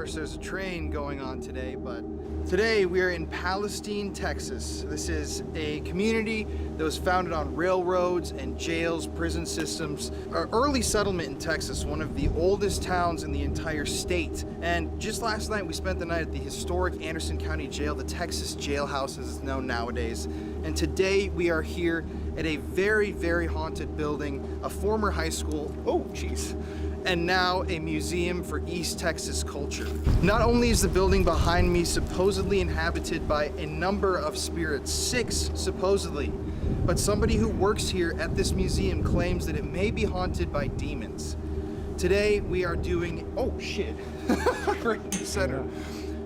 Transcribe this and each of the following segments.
course, there's a train going on today, but today we are in Palestine, Texas. This is a community that was founded on railroads and jails, prison systems. Our early settlement in Texas, one of the oldest towns in the entire state. And just last night, we spent the night at the historic Anderson County Jail, the Texas Jailhouse as it's known nowadays. And today we are here at a very, very haunted building, a former high school. Oh, jeez. And now a museum for East Texas culture. Not only is the building behind me supposedly inhabited by a number of spirits, 6 supposedly, but somebody who works here at this museum claims that it may be haunted by demons. Today we are doing, oh shit, right in the center.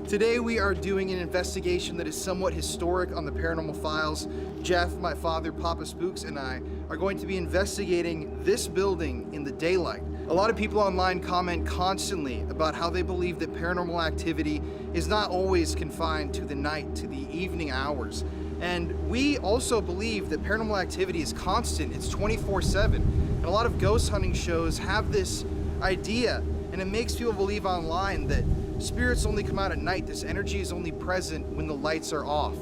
Today we are doing an investigation that is somewhat historic on the Paranormal Files. Jeff, my father, Papa Spooks, and I are going to be investigating this building in the daylight. A lot of people online comment constantly about how they believe that paranormal activity is not always confined to the night, to the evening hours. And we also believe that paranormal activity is constant, it's 24/7. And a lot of ghost hunting shows have this idea, and it makes people believe online that spirits only come out at night. This energy is only present when the lights are off.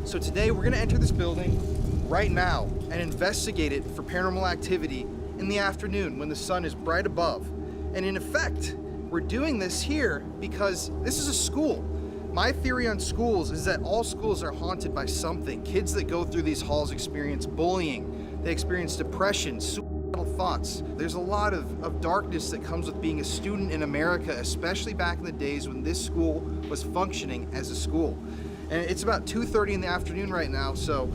So today we're gonna enter this building right now and investigate it for paranormal activity in the afternoon when the sun is bright above. And in effect, we're doing this here because this is a school. My theory on schools is that all schools are haunted by something. Kids that go through these halls experience bullying, they experience depression, suicidal thoughts. There's a lot of darkness that comes with being a student in America, especially back in the days when this school was functioning as a school. And it's about 2:30 in the afternoon right now, so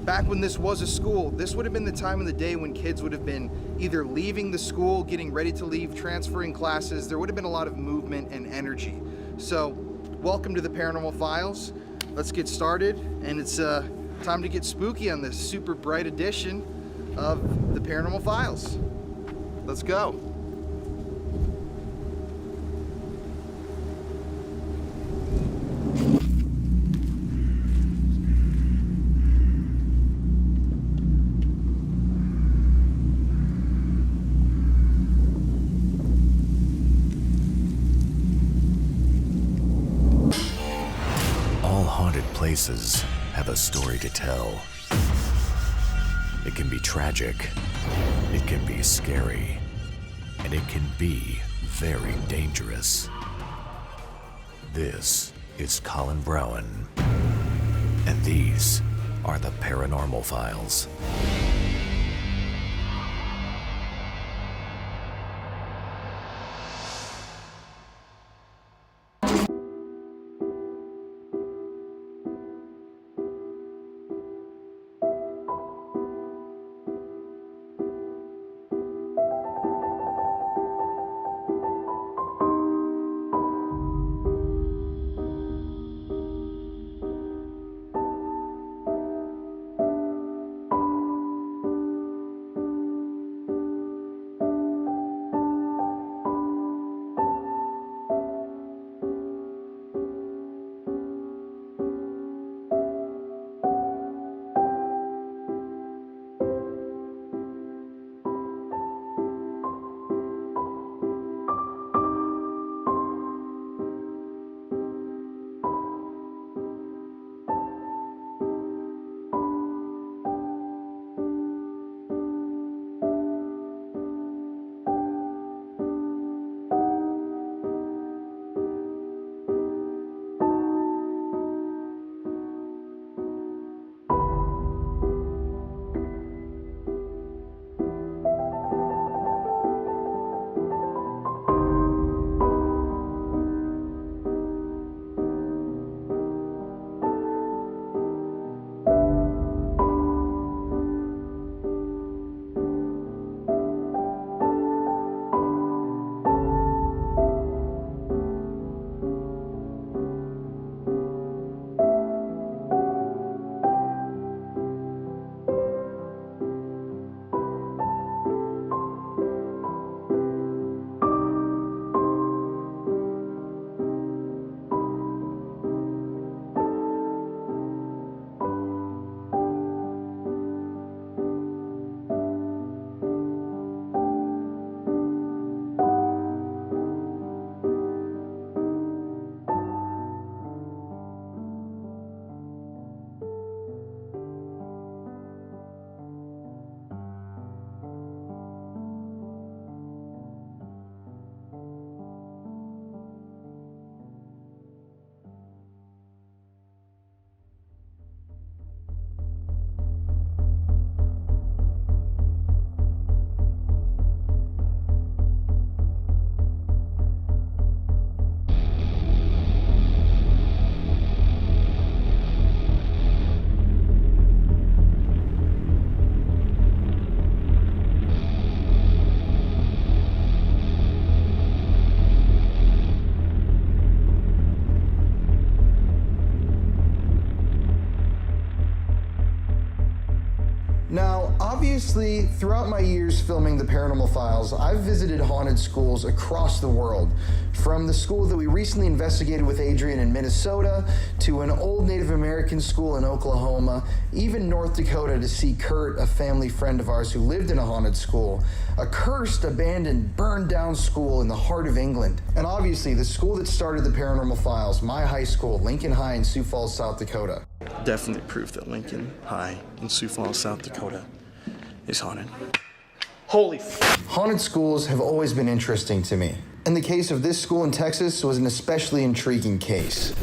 back when this was a school, this would have been the time of the day when kids would have been either leaving the school, getting ready to leave, transferring classes. There would have been a lot of movement and energy. So, welcome to the Paranormal Files. Let's get started, and it's time to get spooky on this super bright edition of the Paranormal Files. Let's go. Places have a story to tell. It can be tragic, it can be scary, and it can be very dangerous. This is Colin Browen, and these are the Paranormal Files. Now, obviously, throughout my years filming the Paranormal Files, I've visited haunted schools across the world. From the school that we recently investigated with Adrian in Minnesota, to an old Native American school in Oklahoma, even North Dakota to see Kurt, a family friend of ours who lived in a haunted school, a cursed, abandoned, burned down school in the heart of England. And obviously, the school that started the Paranormal Files, my high school, Lincoln High in Sioux Falls, South Dakota. Definitely proof that Lincoln High in Sioux Falls, South Dakota is haunted. Holy f***. Haunted schools have always been interesting to me. And the case of this school in Texas was an especially intriguing case.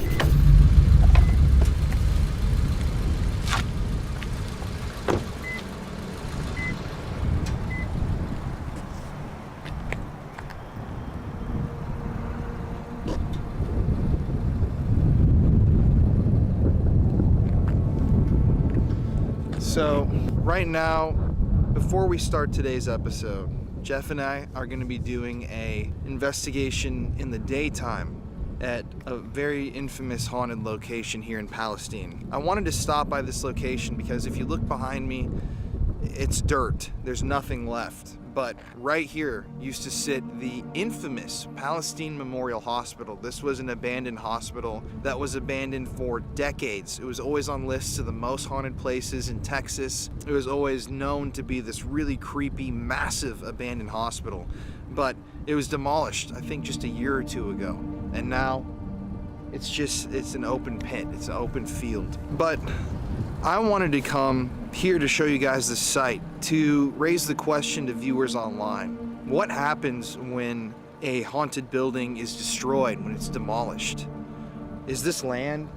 So, right now, before we start today's episode, Jeff and I are going to be doing an investigation in the daytime at a very infamous haunted location here in Palestine. I wanted to stop by this location because if you look behind me, it's dirt. There's nothing left. But right here used to sit the infamous Palestine Memorial Hospital. This was an abandoned hospital that was abandoned for decades. It was always on lists of the most haunted places in Texas. It was always known to be this really creepy, massive abandoned hospital. But it was demolished, I think, just a year or two ago. And now it's an open pit. It's an open field. But I wanted to come here to show you guys the site, to raise the question to viewers online. What happens when a haunted building is destroyed, when it's demolished? Is this land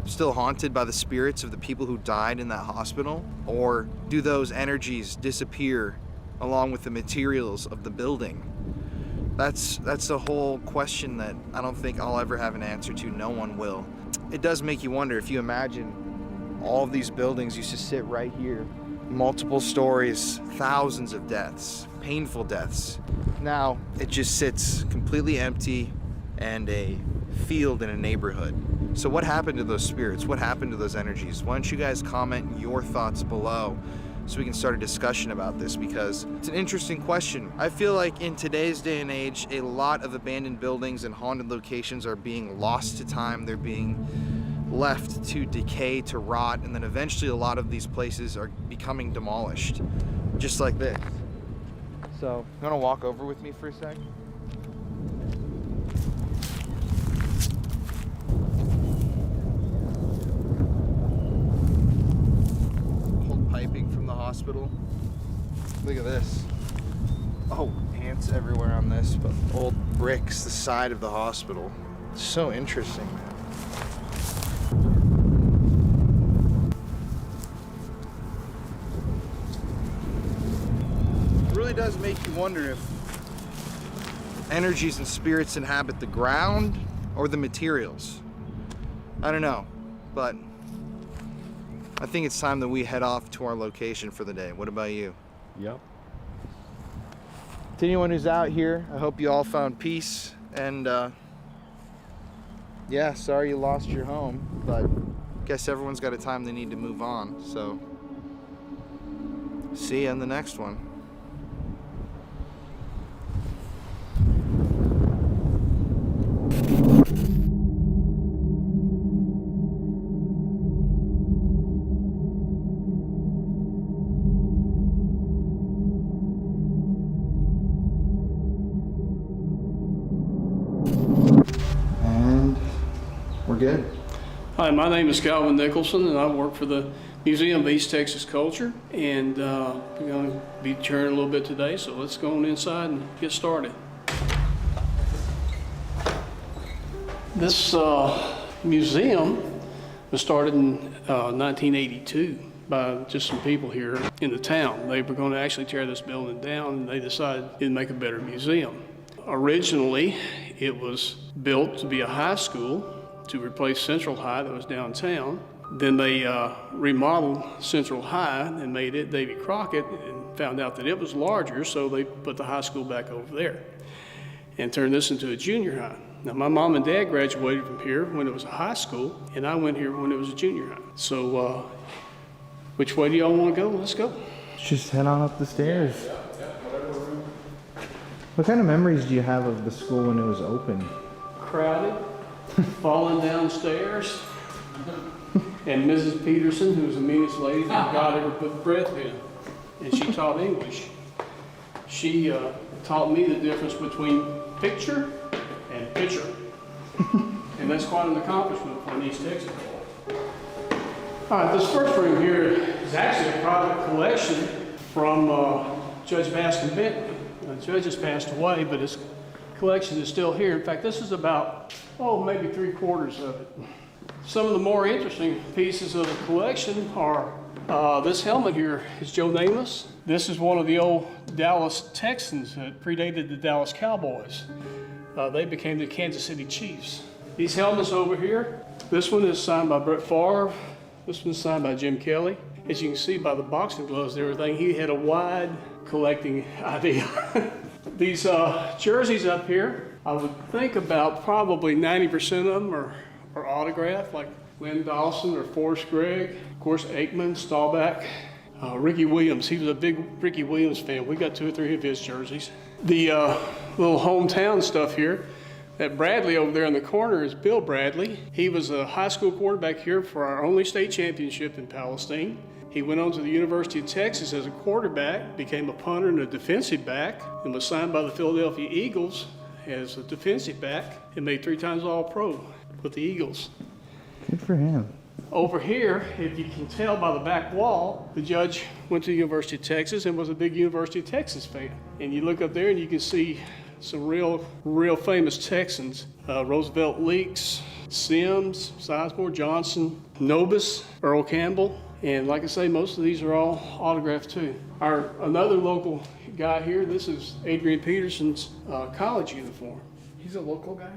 still haunted by the spirits of the people who died in that hospital? Or do those energies disappear along with the materials of the building? That's the whole question that I don't think I'll ever have an answer to. No one will. It does make you wonder, if you imagine all of these buildings used to sit right here. Multiple stories, thousands of deaths, painful deaths. Now it just sits completely empty and a field in a neighborhood. So what happened to those spirits? What happened to those energies? Why don't you guys comment your thoughts below so we can start a discussion about this, because it's an interesting question. I feel like in today's day and age, a lot of abandoned buildings and haunted locations are being lost to time. They're being left to decay, to rot, and then eventually a lot of these places are becoming demolished, just like this. So, you wanna walk over with me for a sec? Old piping from the hospital. Look at this. Oh, ants everywhere on this, but old bricks, the side of the hospital. It's so interesting, man. Does make you wonder if energies and spirits inhabit the ground or the materials. I don't know, but I think it's time that we head off to our location for the day. What about you? Yep. To anyone who's out here, I hope you all found peace, and yeah, sorry you lost your home, but I guess everyone's got a time they need to move on, so see you in the next one. We're good. Hi, my name is Calvin Nicholson, and I work for the Museum of East Texas Culture, and we're going to be touring a little bit today, so let's go on inside and get started. This museum was started in 1982 by just some people here in the town. They were going to actually tear this building down, and they decided to make a better museum. Originally, it was built to be a high school to replace Central High that was downtown. Then they remodeled Central High and made it Davy Crockett, and found out that it was larger, so they put the high school back over there and turned this into a junior high. Now, my mom and dad graduated from here when it was a high school, and I went here when it was a junior high. So Which way do y'all want to go? Let's go. Let's just head on up the stairs. What kind of memories do you have of the school when it was open? Crowded, falling downstairs, and Mrs. Peterson, who was the meanest lady that God ever put breath in, and she taught English. She taught me the difference between picture and pitcher, and that's quite an accomplishment for an East Texas boy. All right, this first room here is actually a private collection from Judge Baskin Bentley. The judge has passed away, but his collection is still here. In fact, this is about, maybe 3/4 of it. Some of the more interesting pieces of the collection are this helmet here is Joe Namath. This is one of the old Dallas Texans that predated the Dallas Cowboys. They became the Kansas City Chiefs. These helmets over here, this one is signed by Brett Favre. This one's signed by Jim Kelly. As you can see by the boxing gloves and everything, he had a wide collecting idea. These jerseys up here, I would think about probably 90% of them are autographed, like Lynn Dawson or Forrest Gregg. Of course, Aikman, Staubach, Ricky Williams. He was a big Ricky Williams fan. We got 2 or 3 of his jerseys. The little hometown stuff here, that Bradley over there in the corner is Bill Bradley. He was a high school quarterback here for our only state championship in Palestine. He went on to the University of Texas as a quarterback, became a punter and a defensive back, and was signed by the Philadelphia Eagles as a defensive back, and made 3 times All-Pro with the Eagles. Good for him. Over here, if you can tell by the back wall, the judge went to the University of Texas and was a big University of Texas fan. And you look up there and you can see some real famous Texans. Roosevelt Leaks, Sims, Sizemore, Johnson, Nobis, Earl Campbell. And like I say, most of these are all autographed too. Another local guy here, this is Adrian Peterson's college uniform. He's a local guy?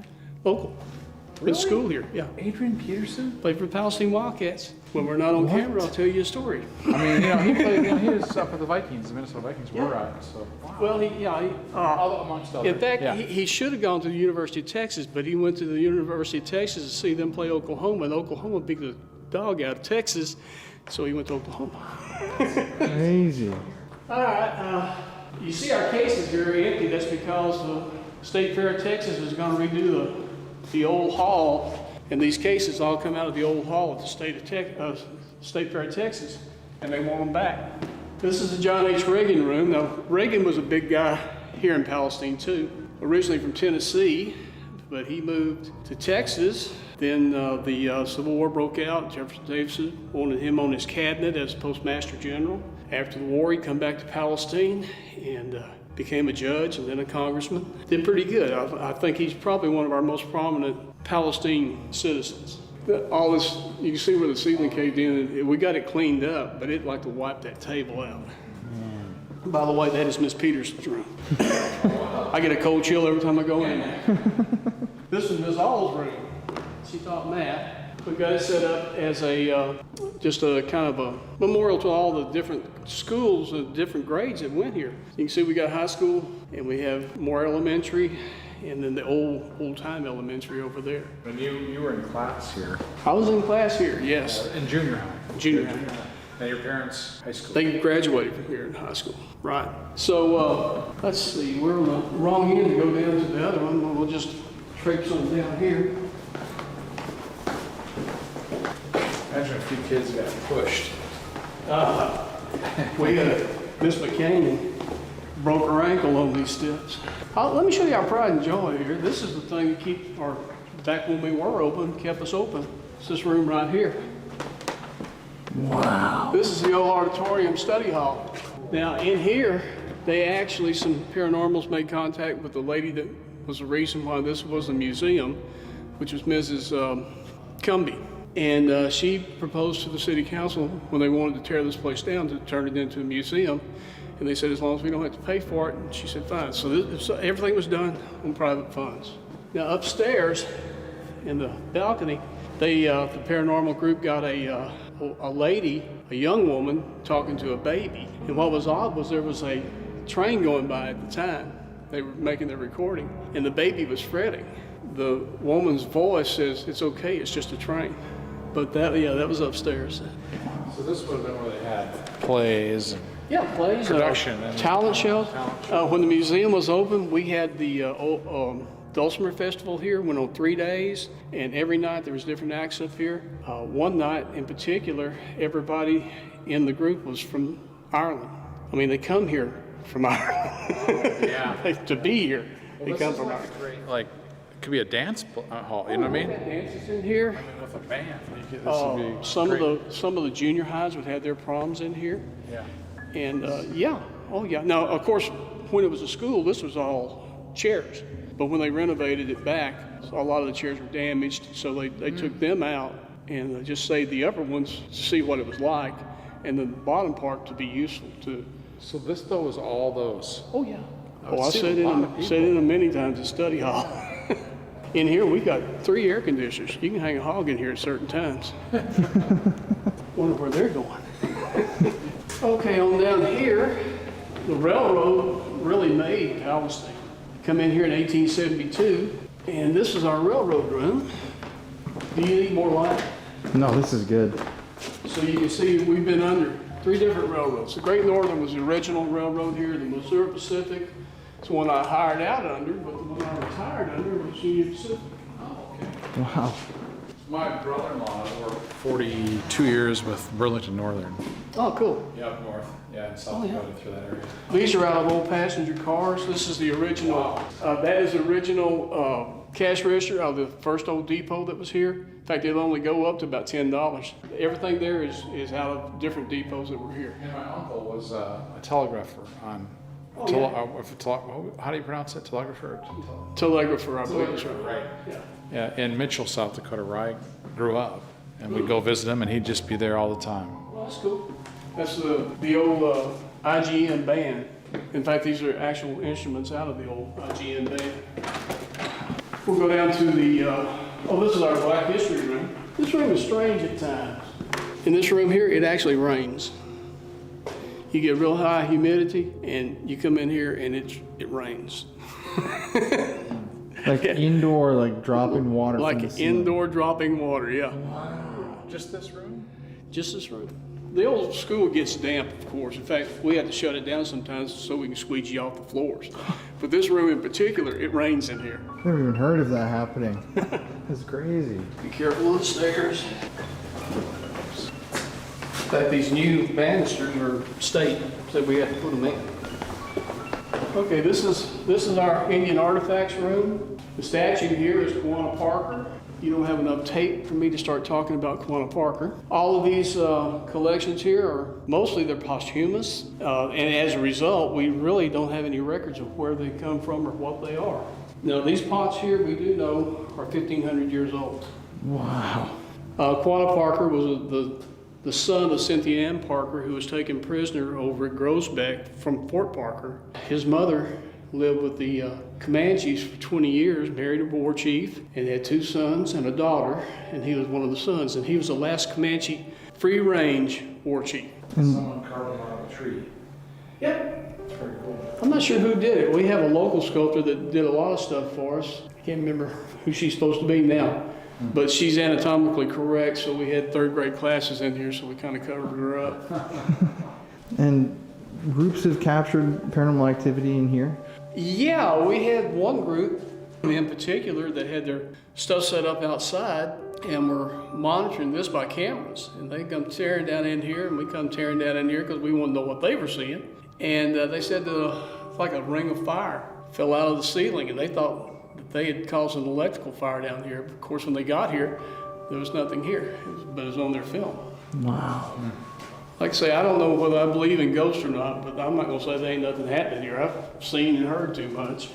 Local. Really? In school here, yeah. Adrian Peterson? Played for the Palestine Wildcats. When we're not on camera, I'll tell you a story. I mean, he played, he was for the Vikings, the Minnesota Vikings were right, so. Wow. Well, Amongst others. in fact, yeah. he should have gone to the University of Texas, but he went to the University of Texas to see them play Oklahoma, and Oklahoma beat the dog out of Texas, so he went to Oklahoma. Crazy. All right, you see our case is very empty. That's because the State Fair of Texas is going to redo the old hall, and these cases all come out of the old hall at the State Fair of Texas, and they want them back. This is the John H. Reagan room. Now, Reagan was a big guy here in Palestine too, originally from Tennessee, but he moved to Texas. Then the Civil War broke out. Jefferson Davis wanted him on his cabinet as Postmaster General. After the war, he come back to Palestine and became a judge and then a congressman. Did pretty good. I think he's probably one of our most prominent Palestine citizens. All this, you can see where the ceiling caved in. We got it cleaned up, but it'd like to wipe that table out. By the way, that is Miss Peterson's room. I get a cold chill every time I go in there. This is Ms. All's room. She taught math. We got it set up as just a kind of a memorial to all the different schools and different grades that went here. You can see we got high school, and we have more elementary, and then the old-time elementary over there. And you were in class here. I was in class here, yes. In junior high. Junior high. Now your parents, high school. They graduated from here in high school. Right. So let's see, we're on the wrong end to go down to the other one. We'll just traipse on down here. Imagine a few kids got pushed. We Miss McCain broke her ankle on these steps. Let me show you our pride and joy here. This is the thing that keep our, back when we were open, kept us open. It's this room right here. Wow. This is the old Auditorium study hall. Now in here, they actually, some paranormals made contact with the lady that was the reason why this was a museum, which was Mrs. Cumby. And she proposed to the city council when they wanted to tear this place down to turn it into a museum. And they said, as long as we don't have to pay for it. And she said, fine. So everything was done on private funds. Now upstairs in the balcony, the paranormal group got a lady, a young woman, talking to a baby. And what was odd was there was a train going by at the time. They were making their recording, and the baby was fretting. The woman's voice says, it's okay, it's just a train. But that was upstairs. So this would have been where they had plays and Yeah, plays, production and talent shows. When the museum was open, we had the Dulcimer Festival here, went on 3 days, and every night there was different acts up here. One night in particular, everybody in the group was from Ireland. I mean, they come here from Ireland to be here. They come from Ireland. like, it could be a dance hall, you know what I mean? We had dances in here. With a band. This would be Some great. of the junior highs would have their proms in here. Yeah. And oh yeah. Now, of course, when it was a school, this was all chairs. But when they renovated it back, a lot of the chairs were damaged, so they took them out and just saved the upper ones to see what it was like, and the bottom part to be useful too. So this though is all those. Oh yeah. would Oh, I see sat a lot of in them many times at study hall. In here, we got 3 air conditioners. You can hang a hog in here at certain times. Wonder where they're going. Okay, on down here, the railroad really made Palestine. Come in here in 1872, and this is our railroad room. Do you need more light? No, this is good. So you can see we've been under 3 different railroads. The Great Northern was the original railroad here. The Missouri Pacific is the one I hired out under, but the one I retired under was Union Pacific. Wow. My brother-in-law worked 42 years with Burlington Northern. Oh, cool. Yeah, up north. Yeah, in South Dakota through that area. These are out of old passenger cars. This is the original, that is the original cash register out of the first old depot that was here. In fact, it'll only go up to about $10. Everything there is out of different depots that were here. And my uncle was a telegrapher on, how do you pronounce it? Telegrapher? Telegrapher, I believe is right. Right. Yeah. Yeah, in Mitchell, South Dakota, where I grew up. And we'd go visit him and he'd just be there all the time. Well, that's cool. That's the old IGN band. In fact, these are actual instruments out of the old IGN band. We'll go down to the, this is our Black History room. This room is strange at times. In this room here, it actually rains. You get real high humidity, and you come in here and it rains. Like indoor, like dropping water from the Like ceiling. indoor dropping water, yeah. Just this room? Just this room. The old school gets damp, of course. In fact, we had to shut it down sometimes so we can squeegee off the floors. But this room in particular, it rains in here. I've never even heard of that happening. That's crazy. Be careful of the stairs. In fact, these new banisters are state, so we had to put them in. Okay, this is our Indian artifacts room. The statue here is Quanah Parker. You don't have enough tape for me to start talking about Quanah Parker. All of these collections here are mostly they're posthumous, and as a result, we really don't have any records of where they come from or what they are. Now, these pots here we do know are 1,500 years old. Wow. Quanah Parker was the son of Cynthia Ann Parker, who was taken prisoner over at Groesbeck from Fort Parker. His mother lived with the Comanches for 20 years, married a war chief, and had 2 sons and a daughter, and he was one of the sons. And he was the last Comanche free-range war chief. Someone carved him out of a tree. Yep. It's very cool. I'm not sure who did it. We have a local sculptor that did a lot of stuff for us. I can't remember who she's supposed to be now. But she's anatomically correct, so we had 3rd grade classes in here, so we kind of covered her up. And groups have captured paranormal activity in here? Yeah, we had one group in particular that had their stuff set up outside and were monitoring this by cameras. And they come tearing down in here, and we come tearing down in here because we wanted to know what they were seeing. And they said like a ring of fire fell out of the ceiling, and they thought that they had caused an electrical fire down here. Of course, when they got here, there was nothing here, but it was on their film. Wow. Like I say, I don't know whether I believe in ghosts or not, but I'm not gonna say there ain't nothing happening here. I've seen and heard too much.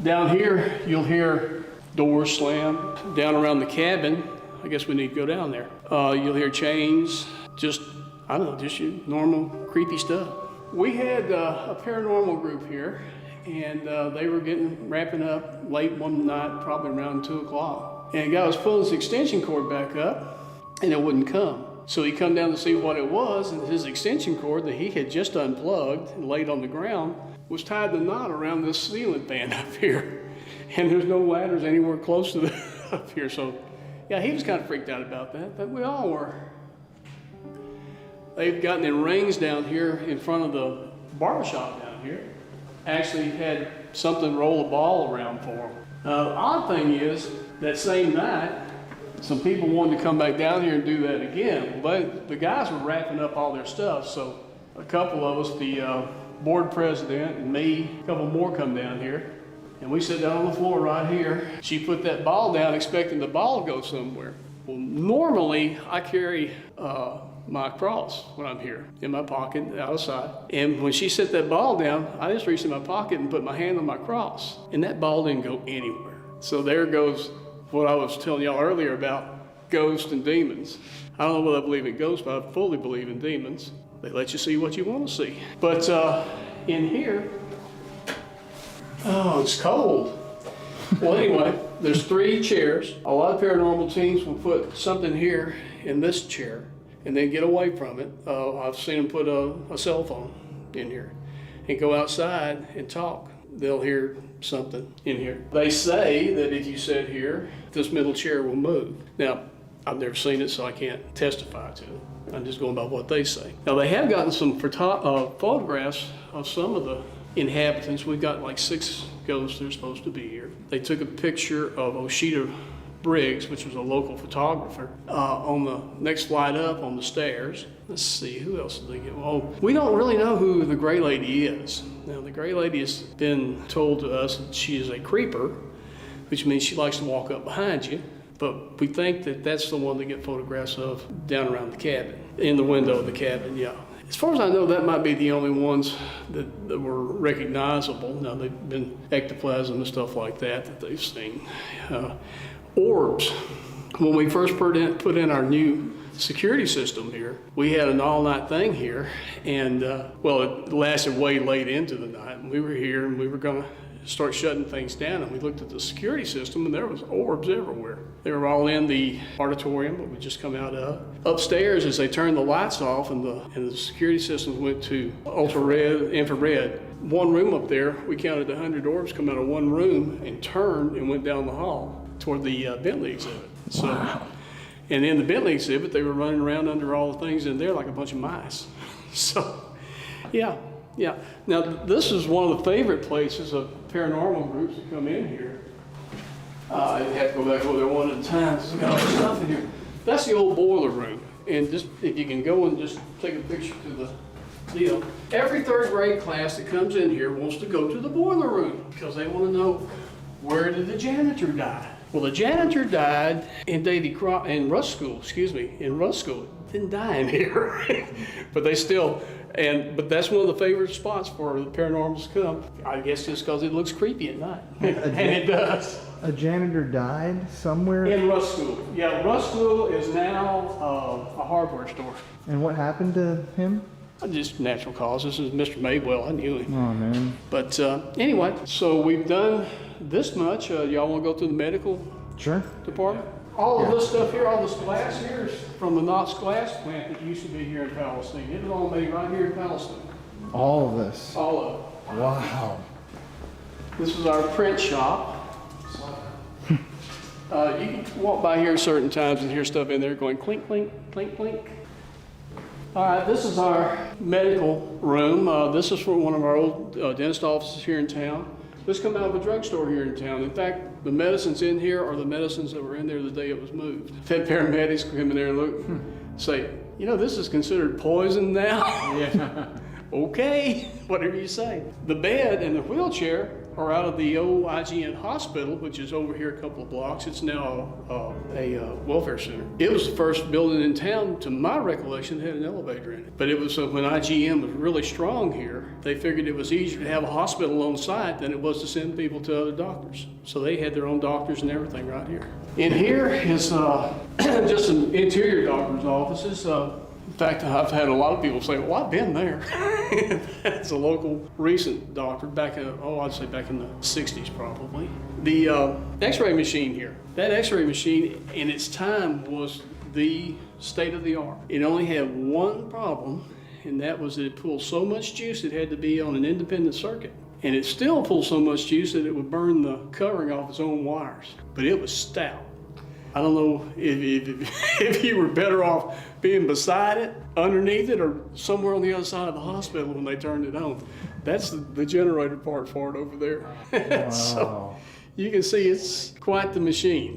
Down here, you'll hear doors slam. Down around the cabin, I guess we need to go down there. You'll hear chains, just your normal creepy stuff. We had a paranormal group here, and they were wrapping up late one night, probably around 2 o'clock. And the guy was pulling his extension cord back up, and it wouldn't come. So he come down to see what it was, and his extension cord that he had just unplugged and laid on the ground was tied the knot around this ceiling fan up here. And there's no ladders anywhere close to up here. So yeah, he was kind of freaked out about that, but we all were. They've gotten in rings down here in front of the barbershop down here. Actually had something roll a ball around for them. The odd thing is, that same night, some people wanted to come back down here and do that again. But the guys were wrapping up all their stuff, so a couple of us, the board president and me, a couple more come down here, and we sit down on the floor right here. She put that ball down expecting the ball to go somewhere. Well, normally I carry my cross when I'm here in my pocket outside. And when she set that ball down, I just reached in my pocket and put my hand on my cross, and that ball didn't go anywhere. So there goes what I was telling y'all earlier about ghosts and demons. I don't know whether I believe in ghosts, but I fully believe in demons. They let you see what you want to see. But in here, oh, it's cold. Well, anyway, there's 3 chairs. A lot of paranormal teams will put something here in this chair and then get away from it. I've seen them put a cell phone in here and go outside and talk. They'll hear something in here. They say that if you sit here, this middle chair will move. Now, I've never seen it, so I can't testify to it. I'm just going by what they say. Now, they have gotten some photographs of some of the inhabitants. We've got like 6 ghosts that are supposed to be here. They took a picture of Oshita Briggs, which was a local photographer, on the next flight up on the stairs. Let's see, who else did they get? Oh, we don't really know who the Gray Lady is. Now, the Gray Lady has been told to us that she is a creeper, which means she likes to walk up behind you. But we think that that's the one they get photographs of down around the cabin, in the window of the cabin, yeah. As far as I know, that might be the only ones that were recognizable. Now, they've been ectoplasm and stuff like that they've seen. Orbs. When we first put in our new security system here, we had an all-night thing here, and well, it lasted way late into the night. And we were here, and we were going to start shutting things down, and we looked at the security system, and there was orbs everywhere. They were all in the auditorium that we just come out of. Upstairs, as they turned the lights off and the security systems went to ultra-red, infrared, one room up there, we counted 100 orbs come out of one room and turned and went down the hall toward the Bentley exhibit. So, wow. And in the Bentley exhibit, they were running around under all the things in there like a bunch of mice. So, yeah. Now, this is one of the favorite places of paranormal groups that come in here. I have to go back over there one at a time. There's got all this stuff in here. That's the old boiler room. And just if you can go and just take a picture to the deal. Every 3rd grade class that comes in here wants to go to the boiler room because they want to know, where did the janitor die? Well, the janitor died in Russ School. Didn't die in here, but they still. But that's one of the favorite spots for the paranormals to come. I guess just because it looks creepy at night. And it does. A janitor died somewhere? In Russ School. Yeah, Russ School is now a hardware store. And what happened to him? Just natural causes. This is Mr. Maybell. I knew him. Oh, man. But anyway, so we've done this much. Y'all want to go to the medical department? All of this stuff here, all this glass here is from the Knox glass plant that used to be here in Palestine. It was all made right here in Palestine. All of this? All of it. Wow. This is our print shop. You can walk by here certain times and hear stuff in there going clink, clink, clink, clink. All right, this is our medical room. This is from one of our old dentist offices here in town. This come out of a drugstore here in town. In fact, the medicines in here are the medicines that were in there the day it was moved. Fed paramedics come in there and look, say, you know, this is considered poison now. Yeah. Okay, whatever you say. The bed and the wheelchair are out of the old IGN hospital, which is over here a couple of blocks. It's now a welfare center. It was the first building in town, to my recollection, that had an elevator in it. But it was when IGN was really strong here, they figured it was easier to have a hospital on site than it was to send people to other doctors. So they had their own doctors and everything right here. In here is just some interior doctor's offices. In fact, I've had a lot of people say, well, I've been there. That's a local recent doctor back in, I'd say back in the 60s probably. The x-ray machine here, that x-ray machine in its time was the state of the art. It only had one problem, and that was that it pulled so much juice it had to be on an independent circuit. And it still pulled so much juice that it would burn the covering off its own wires. But it was stout. I don't know if you were better off being beside it, underneath it, or somewhere on the other side of the hospital when they turned it on. That's the generator part for it over there. Wow. So you can see it's quite the machine.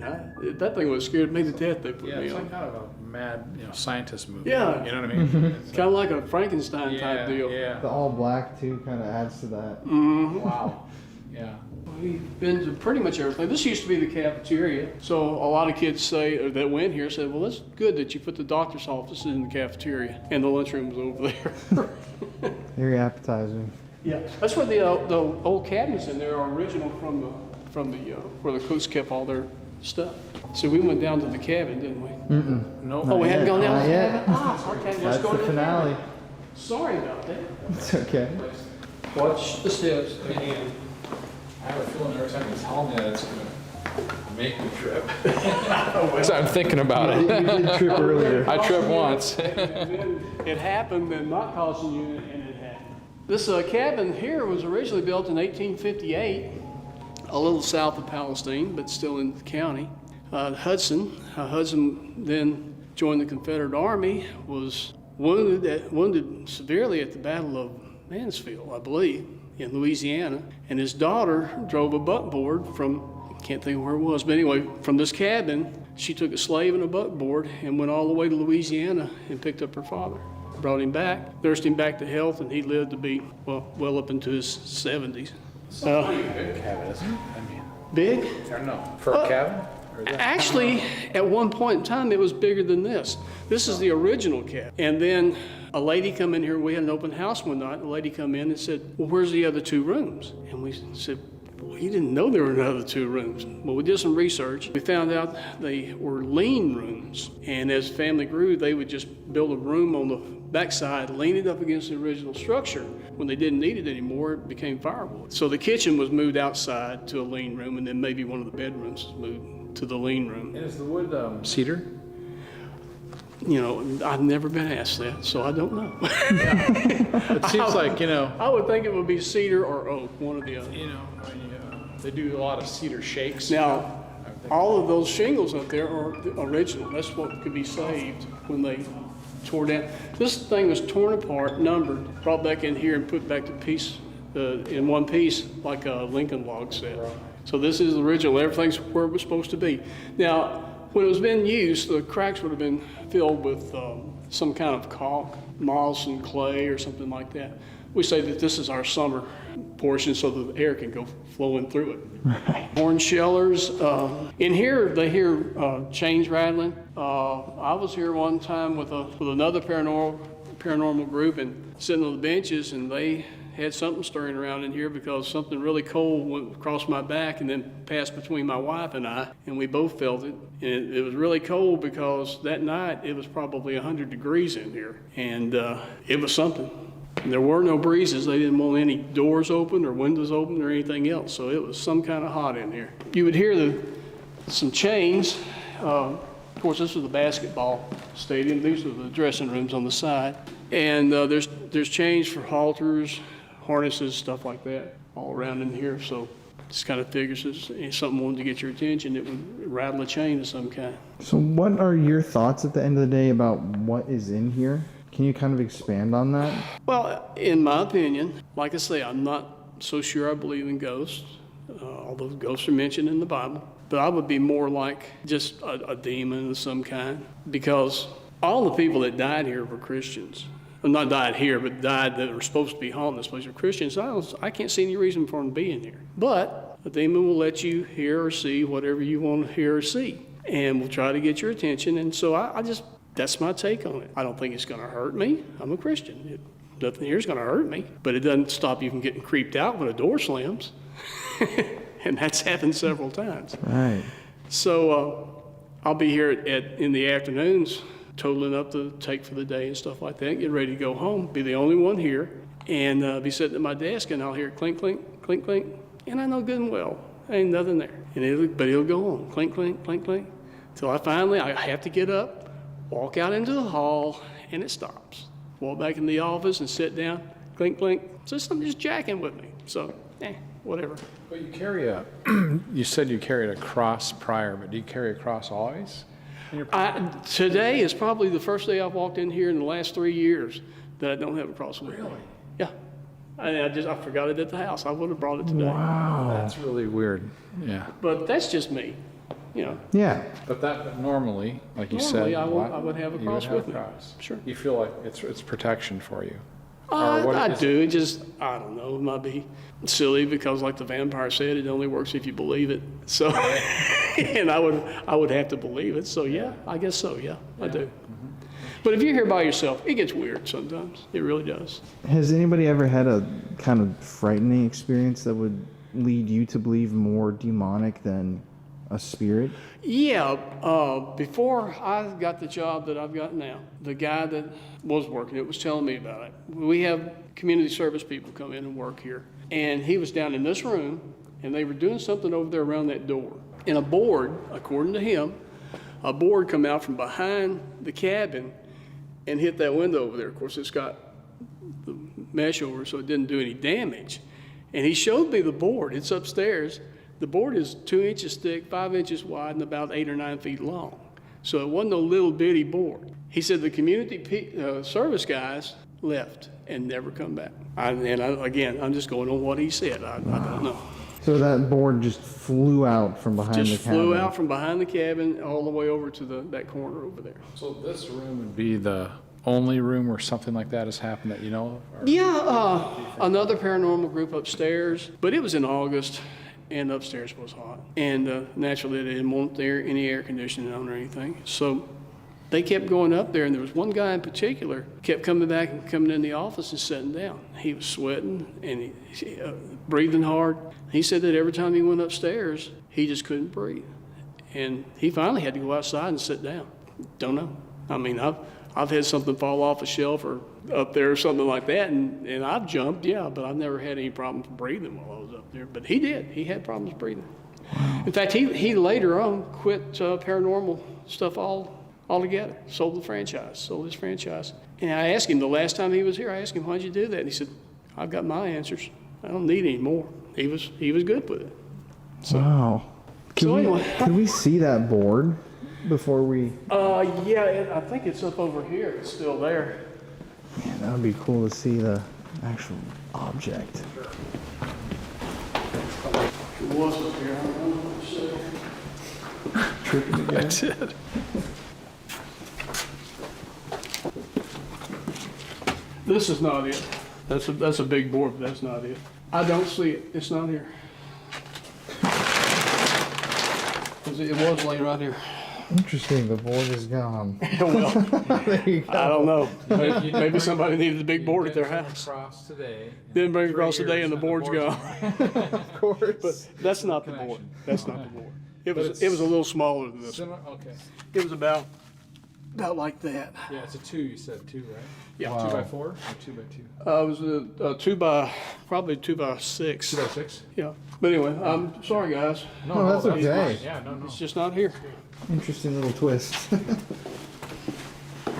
That thing was scared me to death. They put Yeah, me it's on. like kind of a mad, scientist movie. Yeah. You know what I mean? It's Kind of like a Frankenstein type deal. Yeah. The all black too kind of adds to that. Wow. Yeah. We've been to pretty much everything. This used to be the cafeteria. So a lot of kids say, or that went here said, well, that's good that you put the doctor's office in the cafeteria and the lunchroom was over there. Very appetizing. Yeah, that's where the old cabinets in there are original from the where the cooks kept all their stuff. So we went down to the cabin, didn't we? No. Oh, we haven't gone down Not to the yet. cabin? Ah, okay, let's That's go the to finale. cabin. Sorry about that. It's okay. Watch the steps again. I have a feeling every time you tell me that it's going to make me trip. So I'm thinking about You did trip earlier. I tripped once. It happened, and not causing you, and it happened. This cabin here was originally built in 1858, a little south of Palestine, but still in the county. Hudson then joined the Confederate Army, was wounded severely at the Battle of Mansfield, I believe, in Louisiana, and his daughter drove a buckboard from, can't think of where it was, but anyway, from this cabin, she took a slave and a buckboard and went all the way to Louisiana and picked up her father. Brought him back, nursed him back to health, and he lived to be, well up into his 70s. Big cabin, isn't it? I mean, Big? I don't know. For a cabin? Or is that- Actually, at one point in time, it was bigger than this. This is the original cabin. And then a lady come in here, we had an open house one night, and a lady come in and said, well, where's the other two rooms? And we said, well, you didn't know there were another two rooms. Well, we did some research. We found out they were lean rooms. And as the family grew, they would just build a room on the backside, lean it up against the original structure. When they didn't need it anymore, it became firewood. So the kitchen was moved outside to a lean room, and then maybe one of the bedrooms was moved to the lean room. And is the wood cedar? You know, I've never been asked that, so I don't know. It seems like, I would think it would be cedar or oak, one or the other. They do a lot of cedar shakes. Now, all of those shingles up there are the original. That's what could be saved when they tore down. This thing was torn apart, numbered, brought back in here and put back to piece in one piece like a Lincoln log set. So this is the original. Everything's where it was supposed to be. Now, when it was being used, the cracks would have been filled with some kind of caulk, moss and clay or something like that. We say that this is our summer portion so the air can go flowing through it. Right. Horn shellers. In here, they hear chains rattling. I was here one time with another paranormal group and sitting on the benches, and they had something stirring around in here because something really cold went across my back and then passed between my wife and I, and we both felt it. And it was really cold because that night it was probably 100 degrees in here, and it was something. And there were no breezes. They didn't want any doors open or windows open or anything else, so it was some kind of hot in here. You would hear some chains. Of course, this was the basketball stadium. These are the dressing rooms on the side. And there's chains for halters, harnesses, stuff like that, all around in here. So just kind of figures if something wanted to get your attention, it would rattle a chain of some kind. So what are your thoughts at the end of the day about what is in here? Can you kind of expand on that? Well, in my opinion, like I say, I'm not so sure I believe in ghosts, although ghosts are mentioned in the Bible. But I would be more like just a demon of some kind, because all the people that died here were Christians. Well, not died here, but died that were supposed to be haunting this place are Christians. I can't see any reason for them being here. But a demon will let you hear or see whatever you want to hear or see, and will try to get your attention. And so that's my take on it. I don't think it's going to hurt me. I'm a Christian. Nothing here is going to hurt me. But it doesn't stop you from getting creeped out when a door slams. And that's happened several times. Right. So I'll be here in the afternoons, totaling up the take for the day and stuff like that, get ready to go home, be the only one here, and be sitting at my desk, and I'll hear clink, clink, clink, clink, and I know good and well, ain't nothing there. But it'll go on, clink, clink, clink, clink, till I have to get up, walk out into the hall, and it stops. Walk back in the office and sit down, clink, clink. So somebody's jacking with me. So, whatever. But you carry a, you said you carried a cross prior, but do you carry a cross always? Today is probably the first day I've walked in here in the last 3 years that I don't have a cross with me. Really? Yeah. I forgot it at the house. I would have brought it today. Wow. That's really weird, yeah. But that's just me, you know. Yeah. But that normally, like you said. Normally, I would have a you cross would have with a me. cross. Sure. You feel like it's protection for you? I do. It just, I don't know, it might be silly because like the vampire said, it only works if you believe it. So, and I would have to believe it. So yeah, I guess so, yeah, I do. But if you're here by yourself, it gets weird sometimes. It really does. Has anybody ever had a kind of frightening experience that would lead you to believe more demonic than a spirit? Yeah, before I got the job that I've got now, the guy that was working it was telling me about it. We have community service people come in and work here. And he was down in this room, and they were doing something over there around that door. And a board, according to him, a board come out from behind the cabin and hit that window over there. Of course, it's got the mesh over so it didn't do any damage. And he showed me the board. It's upstairs. The board is 2 inches thick, 5 inches wide, and about 8 or 9 feet long. So it wasn't a little bitty board. He said the community service guys left and never come back. Again, I'm just going on what he said. I don't know. So that board just flew out from behind the cabin? Just flew out from behind the cabin all the way over to that corner over there. So this room would be the only room where something like that has happened that you know of? Or? Yeah, another paranormal group upstairs, but it was in August. And upstairs was hot. And naturally, they didn't want any air conditioning on or anything. So they kept going up there, and there was one guy in particular kept coming back and coming in the office and sitting down. He was sweating and breathing hard. He said that every time he went upstairs, he just couldn't breathe. And he finally had to go outside and sit down. Don't know. I mean, I've had something fall off a shelf or up there or something like that, and I've jumped, yeah, but I've never had any problems breathing while I was up there. But he did. He had problems breathing. In fact, he later on quit paranormal stuff altogether, sold his franchise. And I asked him the last time he was here, I asked him, why'd you do that? And he said, I've got my answers. I don't need any more. He was good with it. So, wow. Anyway. Can we see that board before we... Yeah, I think it's up over here. It's still there. Man, that would be cool to see the actual object. It was up here. I don't know what to say. Tripping again. That's it. This is not it. That's a big board, but that's not it. I don't see it. It's not here. 'Cause it was laying right here. Interesting, the board is gone. Well, There you go. I don't know. Maybe somebody needed a big board at their house. Across today. Didn't bring it across today, and the board's gone. Of course. But that's not the board. That's not the board. It was a little smaller than this. Okay. It was about like that. Yeah, it's a 2, you said 2, right? Yeah. Wow. 2x4 or 2x2? It was probably 2x6. 2x6? Yeah. But anyway, I'm sorry, guys. No, that's okay. Yeah, no. It's just not here. Interesting little twist.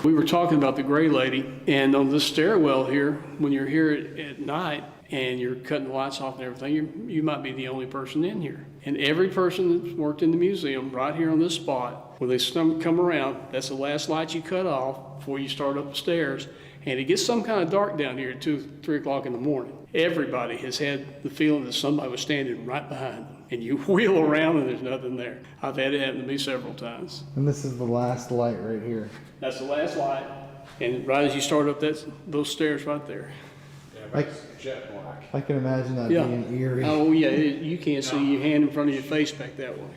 We were talking about the gray lady, and on this stairwell here, when you're here at night and you're cutting the lights off and everything, you might be the only person in here. And every person that's worked in the museum right here on this spot, when they come around, that's the last light you cut off before you start up the stairs. And it gets some kind of dark down here at 2, 3 o'clock in the morning. Everybody has had the feeling that somebody was standing right behind them. And you wheel around and there's nothing there. I've had it happen to me several times. And this is the last light right here. That's the last light. And right as you start up those stairs right there. Yeah, Like- it's jet black. I can imagine that Yeah. being eerie. Oh, yeah, you can't see your hand in front of your face back that way.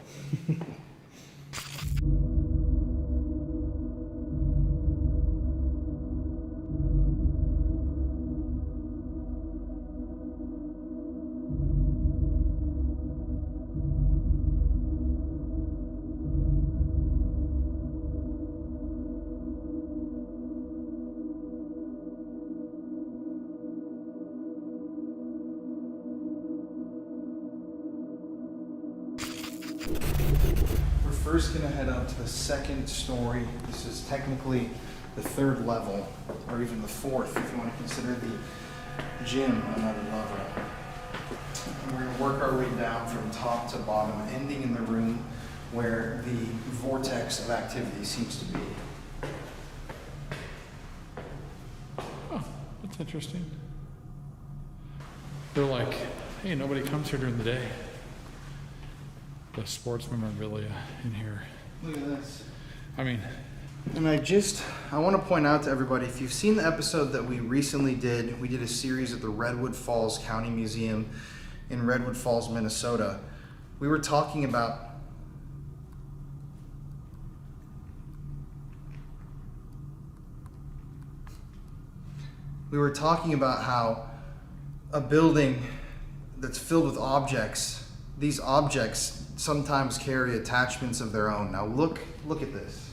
We're first gonna head up to the second story. This is technically the third level, or even the fourth, if you want to consider the gym another level. and we're gonna work our way down from top to bottom, ending in the room where the vortex of activity seems to be. Oh, that's interesting. They're like, hey, nobody comes here during the day. The sports memorabilia in here. Look at this. I mean, And I want to point out to everybody, if you've seen the episode that we recently did, we did a series at the Redwood Falls County Museum in Redwood Falls, Minnesota. We were talking about how a building that's filled with objects, these objects sometimes carry attachments of their own. Now look at this.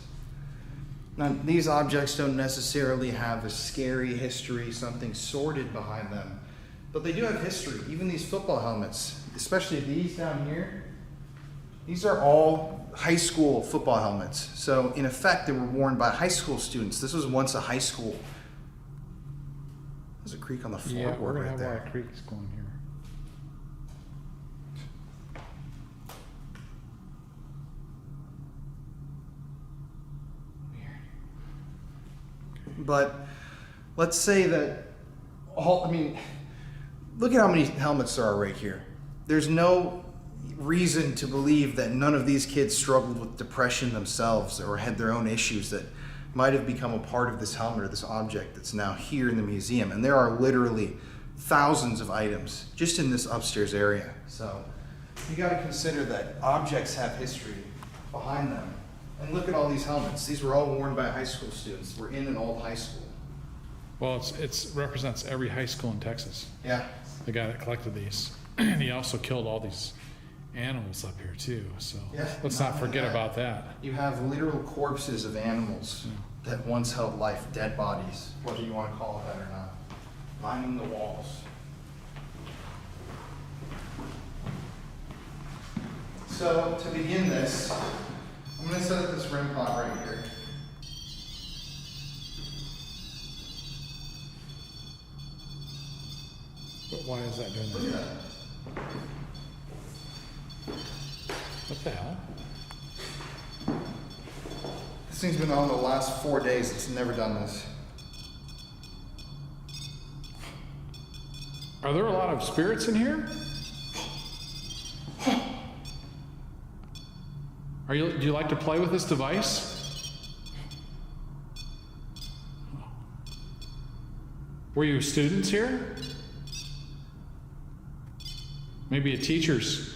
Now, these objects don't necessarily have a scary history, something sordid behind them, but they do have history. Even these football helmets, especially these down here, these are all high school football helmets. So in effect, they were worn by high school students. This was once a high school. There's a creak on the yeah, we're floorboard gonna right have a lot there. of creeks going here. But let's say that look at how many helmets there are right here. There's no reason to believe that none of these kids struggled with depression themselves or had their own issues that might have become a part of this helmet or this object that's now here in the museum. And there are literally thousands of items just in this upstairs area. So you got to consider that objects have history behind them. And look at all these helmets. These were all worn by high school students. We're in an old high school. Well, it represents every high school in Texas. Yeah. The guy that collected these. And he also killed all these animals up here too. So Yeah, let's not not only forget that. about that. You have literal corpses of animals that once held life, dead bodies, whether you want to call it that or not, lining the walls. So to begin this, I'm going to set up this REM pod right here. But why is that doing Look at that? that. What the hell? This thing's been on the last 4 days. It's never done this. Are there a lot of spirits in here? Do you like to play with this device? Were you students here? Maybe a teacher's.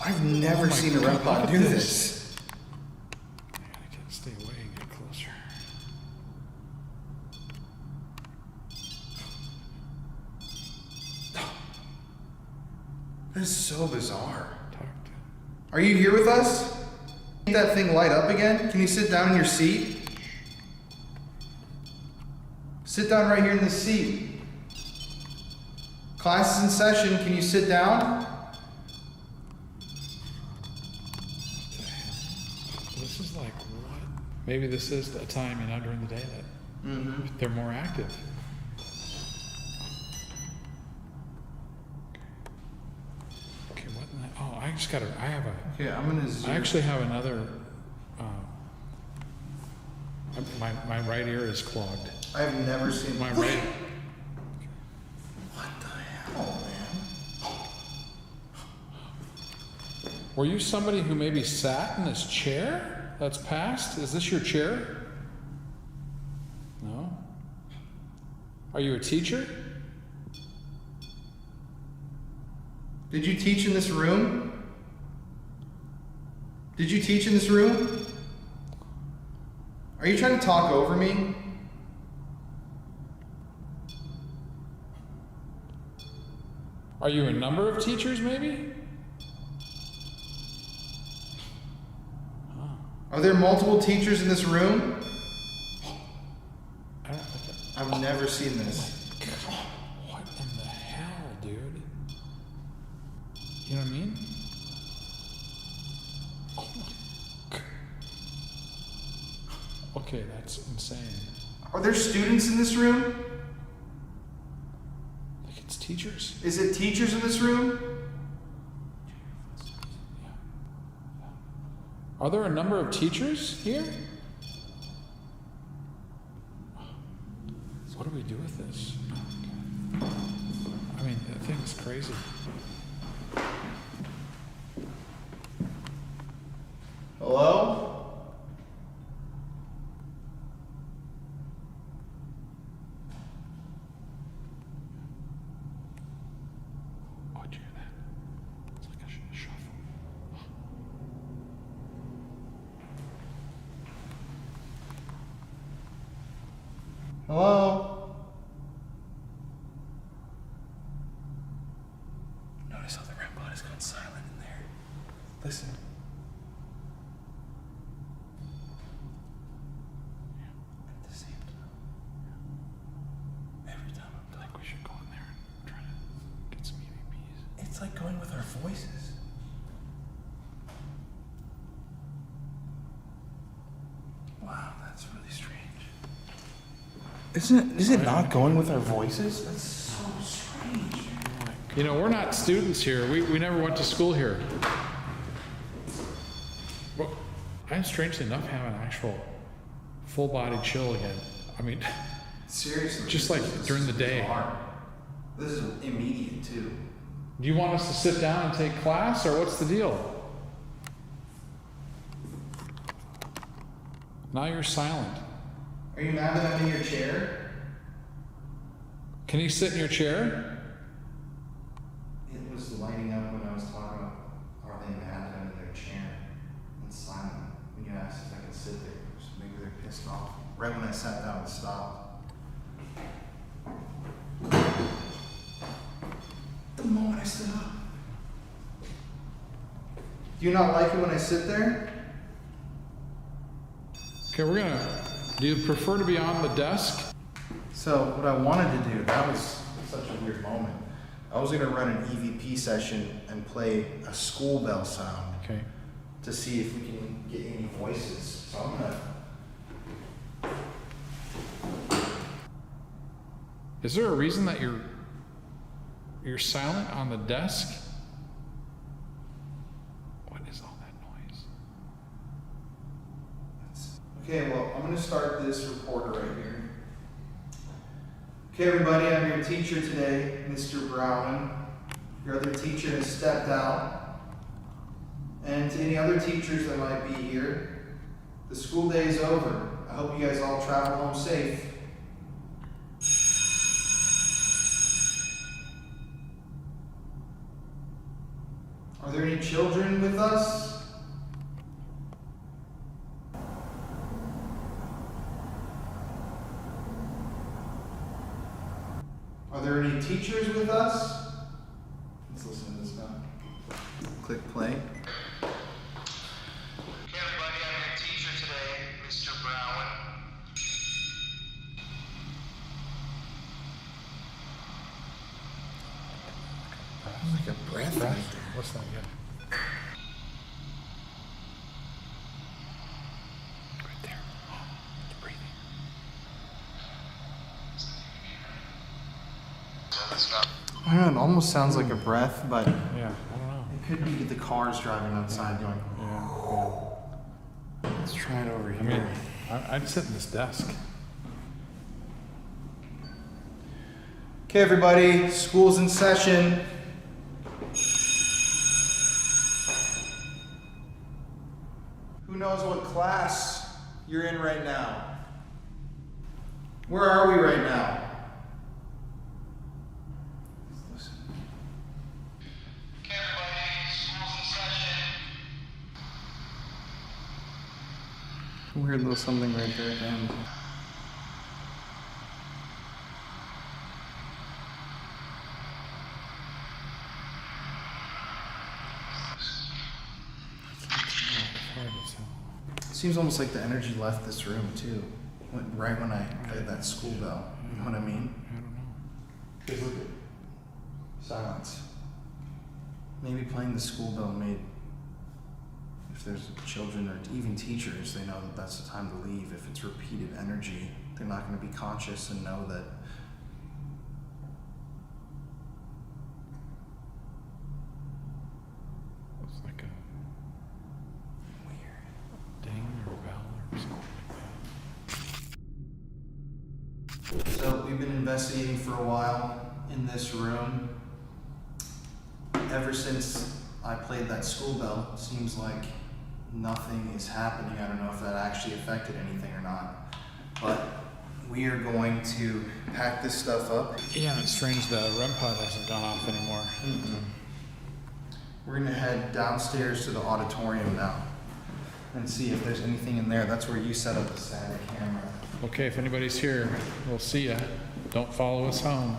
I've never seen a REM pod do this. I gotta stay away and get closer. This is so bizarre. Talk to. Are you here with us? Make that thing light up again? Can you sit down in your seat? Sit down right here in this seat. Class is in session. Can you sit down? This is like what? Maybe this is a time, during the day that they're more active. Okay, what in the, oh, Okay, I'm gonna zoom. I actually have another, my right ear is clogged. I've never seen. My right, What the hell, man? were you somebody who maybe sat in this chair that's passed? Is this your chair? No? Are you a teacher? Did you teach in this room? Did you teach in this room? Are you trying to talk over me? Are you a number of teachers, maybe? Are there multiple teachers in this room? I don't think I've never seen this. what in the hell, dude? You know what I mean? Oh my God. Okay, that's insane. Are there students in this room? Teachers? Is it teachers in this room? Are there a number of teachers here? So what do we do with this? Oh, God. I mean, that thing is crazy. Hello? Oh, did you hear that? It's like a shuffle. Hello? Notice how the REM pod has gone silent in there. Listen. At the same time. Every time I'm I think we should go in there and try to get some EVPs. It's like going with our voices. Wow, that's really strange. Is it not going with our voices? That's so strange. You know, we're not students here. We never went to school here. Well, I'm strangely enough having an actual full-body chill again. I mean, Seriously. just like during the day. Bizarre. This is immediate too. Do you want us to sit down and take class, or what's the deal? Now you're silent. Are you mad that I'm in your chair? Can you sit in your chair? It was lighting up when I was talking about are they mad that I'm in their chair and silent when you asked if I could sit there. So maybe they're pissed off. Right when I sat down, it stopped. The moment I stood up. Do you not like it when I sit there? Okay, do you prefer to be on the desk? So what I wanted to do, that was such a weird moment. I was gonna run an EVP session and play a school bell sound Okay. to see if we can get any voices. So I'm gonna. Is there a reason that you're silent on the desk? What is all that noise? Okay, well, I'm gonna start this recorder right here. Okay, everybody, I'm your teacher today, Mr. Browen. Your other teacher has stepped out. And to any other teachers that might be here, the school day is over. I hope you guys all travel home safe. Are there any children with us? Are there any teachers with us? Let's listen to this now. Click play. Okay, everybody, I'm your teacher today, Mr. Browen. Like a breath. What's that? Yeah. Right there. Oh, it's breathing. I don't know, it almost sounds like a breath, but Yeah, I don't know. it could be the cars driving outside going, Yeah. let's try it over here. I mean, I'd sit in this desk. Okay, everybody, school's in session. Who knows what class you're in right now? Where are we right now? Listen. Okay, everybody, school's in session. Weird little something right there at the end. Seems almost like the energy left this room too, right when I played that school bell. You know what I mean? I don't know. Because look at silence. Maybe playing the school bell made, if there's children or even teachers, they know that that's the time to leave. If it's repeated energy, they're not going to be conscious and know that we've been investigating for a while in this room. Ever since I played that school bell, it seems like nothing is happening. I don't know if that actually affected anything or not. But we are going to pack this stuff up. Yeah, and it's strange the REM pod hasn't gone off anymore. We're gonna head downstairs to the auditorium now and see if there's anything in there. That's where you set up the static camera. Okay, if anybody's here, we'll see ya. Don't follow us home.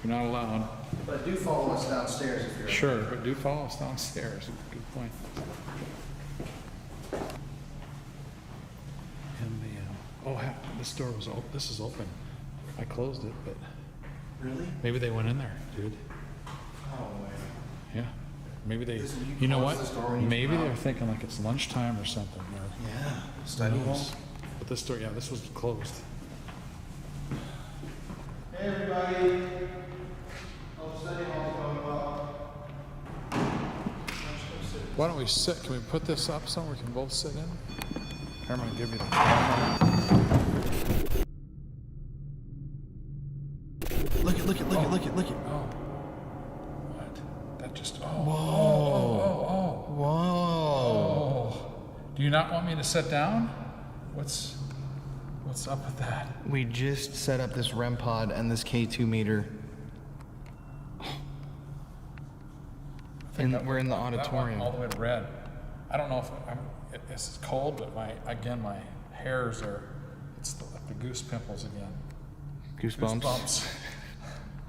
You're not allowed. But do follow us downstairs if you're Sure, but do follow us downstairs. Good point. And this door was open. This is open. I closed it, but Really? maybe they went in there, dude. Oh, way. Yeah. Maybe they, Listen, you know close what? this door when you Maybe come they're out. thinking like it's lunchtime or something. Or Yeah. who Study hall. knows? But this door, yeah, this was closed. Hey, everybody. Hope study hall's going well. Why don't we sit? Can we put this up so we can both sit in? Here, I'm gonna give you the camera. Look it. Oh. What? That just, oh. Whoa. Oh. Do you not want me to sit down? What's up with that? We just set up this REM pod and this K2 meter. And we're in the That went auditorium. all the way to red. I don't know if it's cold, but my hairs are, it's the goose pimples again. Goosebumps. Goosebumps.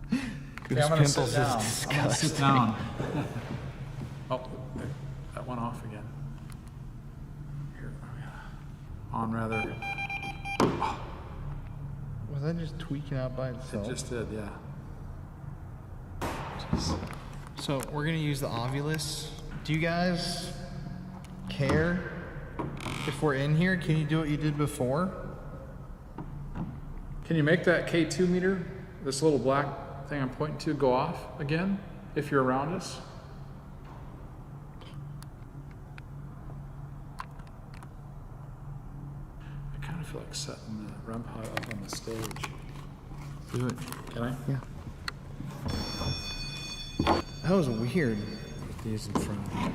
Goose Okay, I'm gonna pimples sit is down. I'm gonna disgusting. sit down. Oh, that went off again. Here, on rather. Was that just tweaking out by It itself? just did, yeah. So we're gonna use the Ovulus. Do you guys care if we're in here? Can you do what you did before? Can you make that K2 meter, this little black thing I'm pointing to, go off again if you're around us? I kind of feel like setting the REM pod up on the stage. Do it. Can I? Yeah. That was weird. With these in front of me.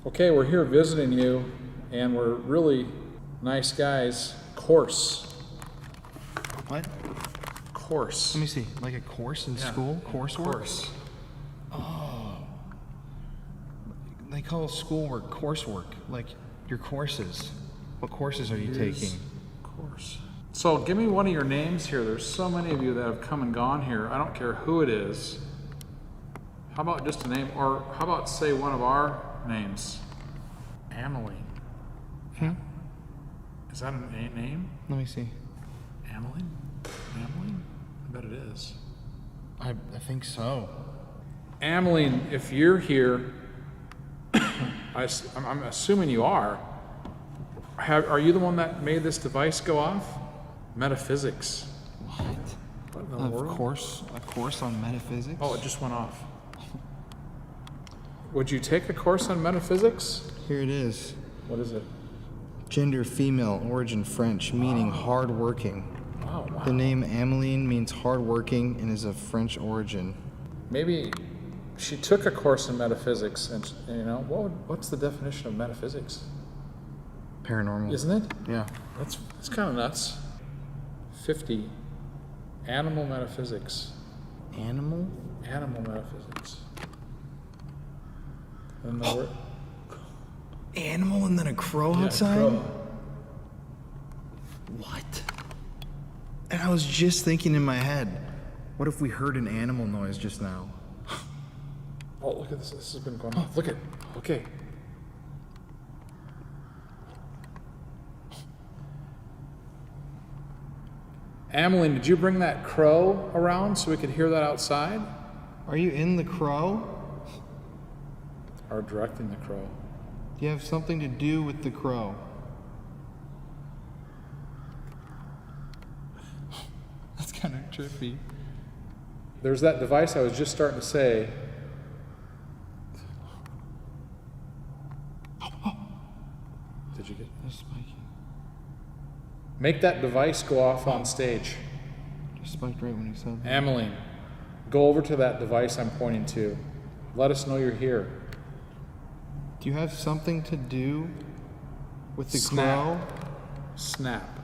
Okay, we're here visiting you, and we're really nice guys. Course. What? Course. Let me see. Like a course in Yeah. school? Coursework? Course. They call schoolwork coursework. Like your courses. What courses are you taking? Course. So give me one of your names here. There's so many of you that have come and gone here. I don't care who it is. How about just a name, or how about say one of our names? Ameline. Is that a name? Let me see. Ameline? Ameline? I bet it is. I think so. Ameline, if you're here, I'm assuming you are. Are you the one that made this device go off? Metaphysics. What in the world? A course on metaphysics? Oh, it just went off. Would you take a course on metaphysics? Here it is. What is it? Gender female, origin French, meaning hardworking. Oh, wow. The name Ameline means hardworking and is of French origin. Maybe she took a course in metaphysics, and you know, what's the definition of metaphysics? Paranormal. Isn't it? Yeah. That's kind of nuts. 50. Animal metaphysics. Animal? Animal metaphysics. And the word. Animal and then a crow Yeah, outside? crow. What? And I was just thinking in my head, what if we heard an animal noise just now? Oh, look at this. This has been going off. Look at. Okay. Ameline, did you bring that crow around so we could hear that outside? Are you in the crow? Or directing the crow? Do you have something to do with the crow? That's kind of trippy. There's that device I was just starting to say. Did you get? That's spiky. Make that device go off on stage. Just spiked right when you said that. Ameline, go over to that device I'm pointing to. Let us know you're here. Do you have something to do with the Snap. crow? Snap.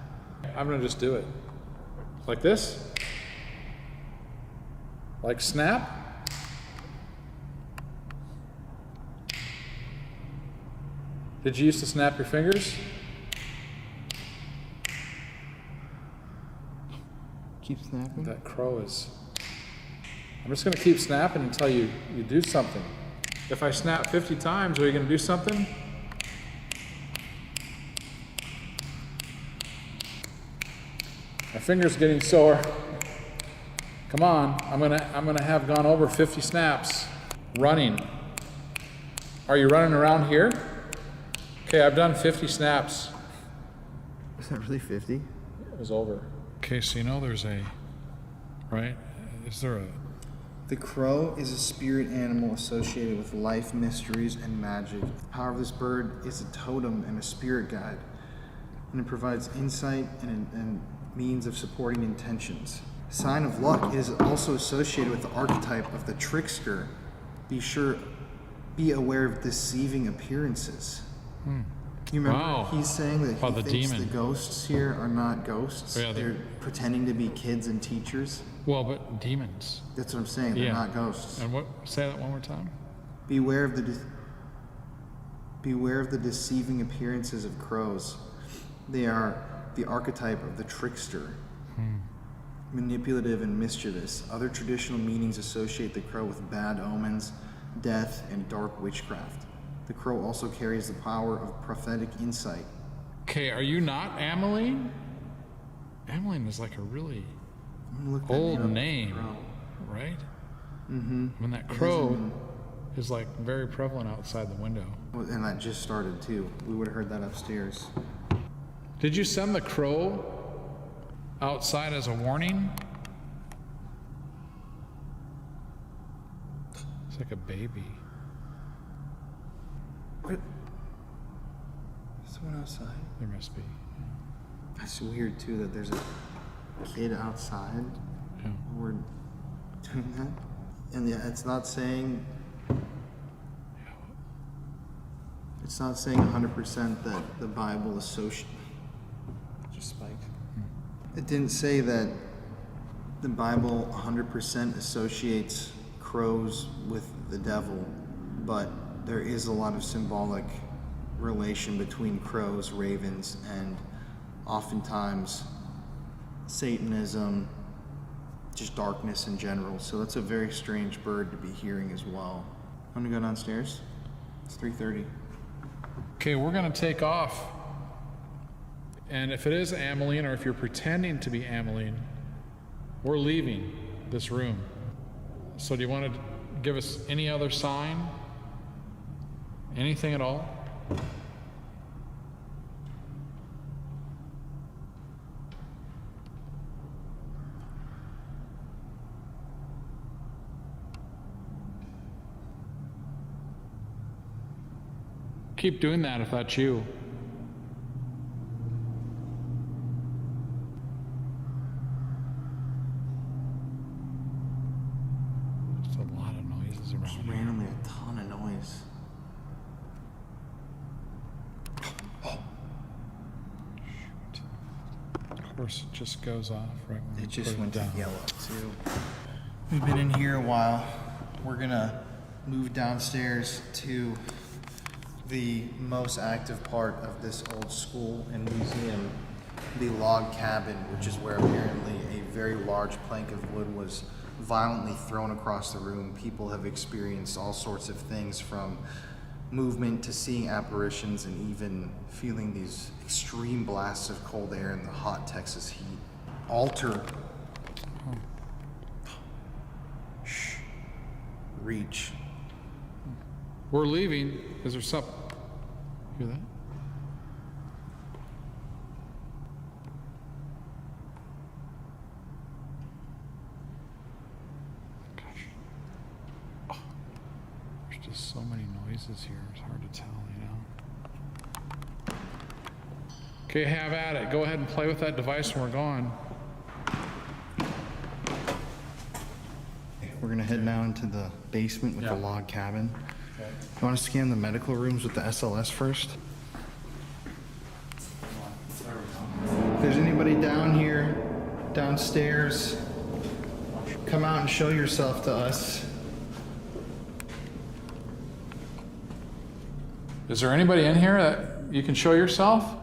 I'm gonna just do it. Like this? Like snap? Did you used to snap your fingers? Keep snapping. That crow is... I'm just gonna keep snapping until you do something. If I snap 50 times, are you gonna do something? My finger's getting sore. Come on, I'm gonna have gone over 50 snaps. Running. Are you running around here? Okay, I've done 50 snaps. Is that really 50? It was over. Okay, so you know there's a, right? Is there a... The crow is a spirit animal associated with life, mysteries, and magic. The power of this bird is a totem and a spirit guide, and it provides insight and means of supporting intentions. Sign of luck, it is also associated with the archetype of the trickster. Be aware of deceiving appearances. You remember Wow. he's saying that About he the thinks demon. the ghosts here are not ghosts. Yeah, they're pretending to be kids and teachers. Well, but demons. That's what I'm saying. They're Yeah. not ghosts. And what? Say that one more time. Beware of the deceiving appearances of crows. They are the archetype of the trickster, manipulative and mischievous. Other traditional meanings associate the crow with bad omens, death, and dark witchcraft. The crow also carries the power of prophetic insight. Okay, are you not Ameline? Ameline is like a really I'm gonna look that old up. name, Crow. right? Mm-hmm. When that crow is like very prevalent outside the window. Well, and that just started too. We would have heard that upstairs. Did you send the crow outside as a warning? It's like a baby. What? Someone outside? There must be. That's weird too that there's a kid outside Yeah. while we're doing that. And yeah, it's not saying 100% that the Bible associates. Just spiked. It didn't say that the Bible 100% associates crows with the devil, but there is a lot of symbolic relation between crows, ravens, and oftentimes Satanism, just darkness in general. So that's a very strange bird to be hearing as well. I'm gonna go downstairs. It's 3:30. Okay, we're gonna take off. And if it is Ameline, or if you're pretending to be Ameline, we're leaving this room. So do you want to give us any other sign? Anything at all? Keep doing that if that's you. There's a lot of noises around here. Randomly, a ton of noise. Of course, it just goes off right when It we just put went it to down. yellow too. We've been in here a while. We're gonna move downstairs to the most active part of this old school and museum, the log cabin, which is where apparently a very large plank of wood was violently thrown across the room. People have experienced all sorts of things, from movement to seeing apparitions and even feeling these extreme blasts of cold air in the hot Texas heat. Altar. Shh. Reach. We're leaving. Is there something? Hear that? Gosh. Oh, there's just so many noises here. It's hard to tell, you know? Okay, have at it. Go ahead and play with that device when we're gone. We're gonna head now into the basement with the log cabin. Okay. You wanna scan the medical rooms with the SLS first? If there's anybody down here, downstairs, come out and show yourself to us. Is there anybody in here that you can show yourself?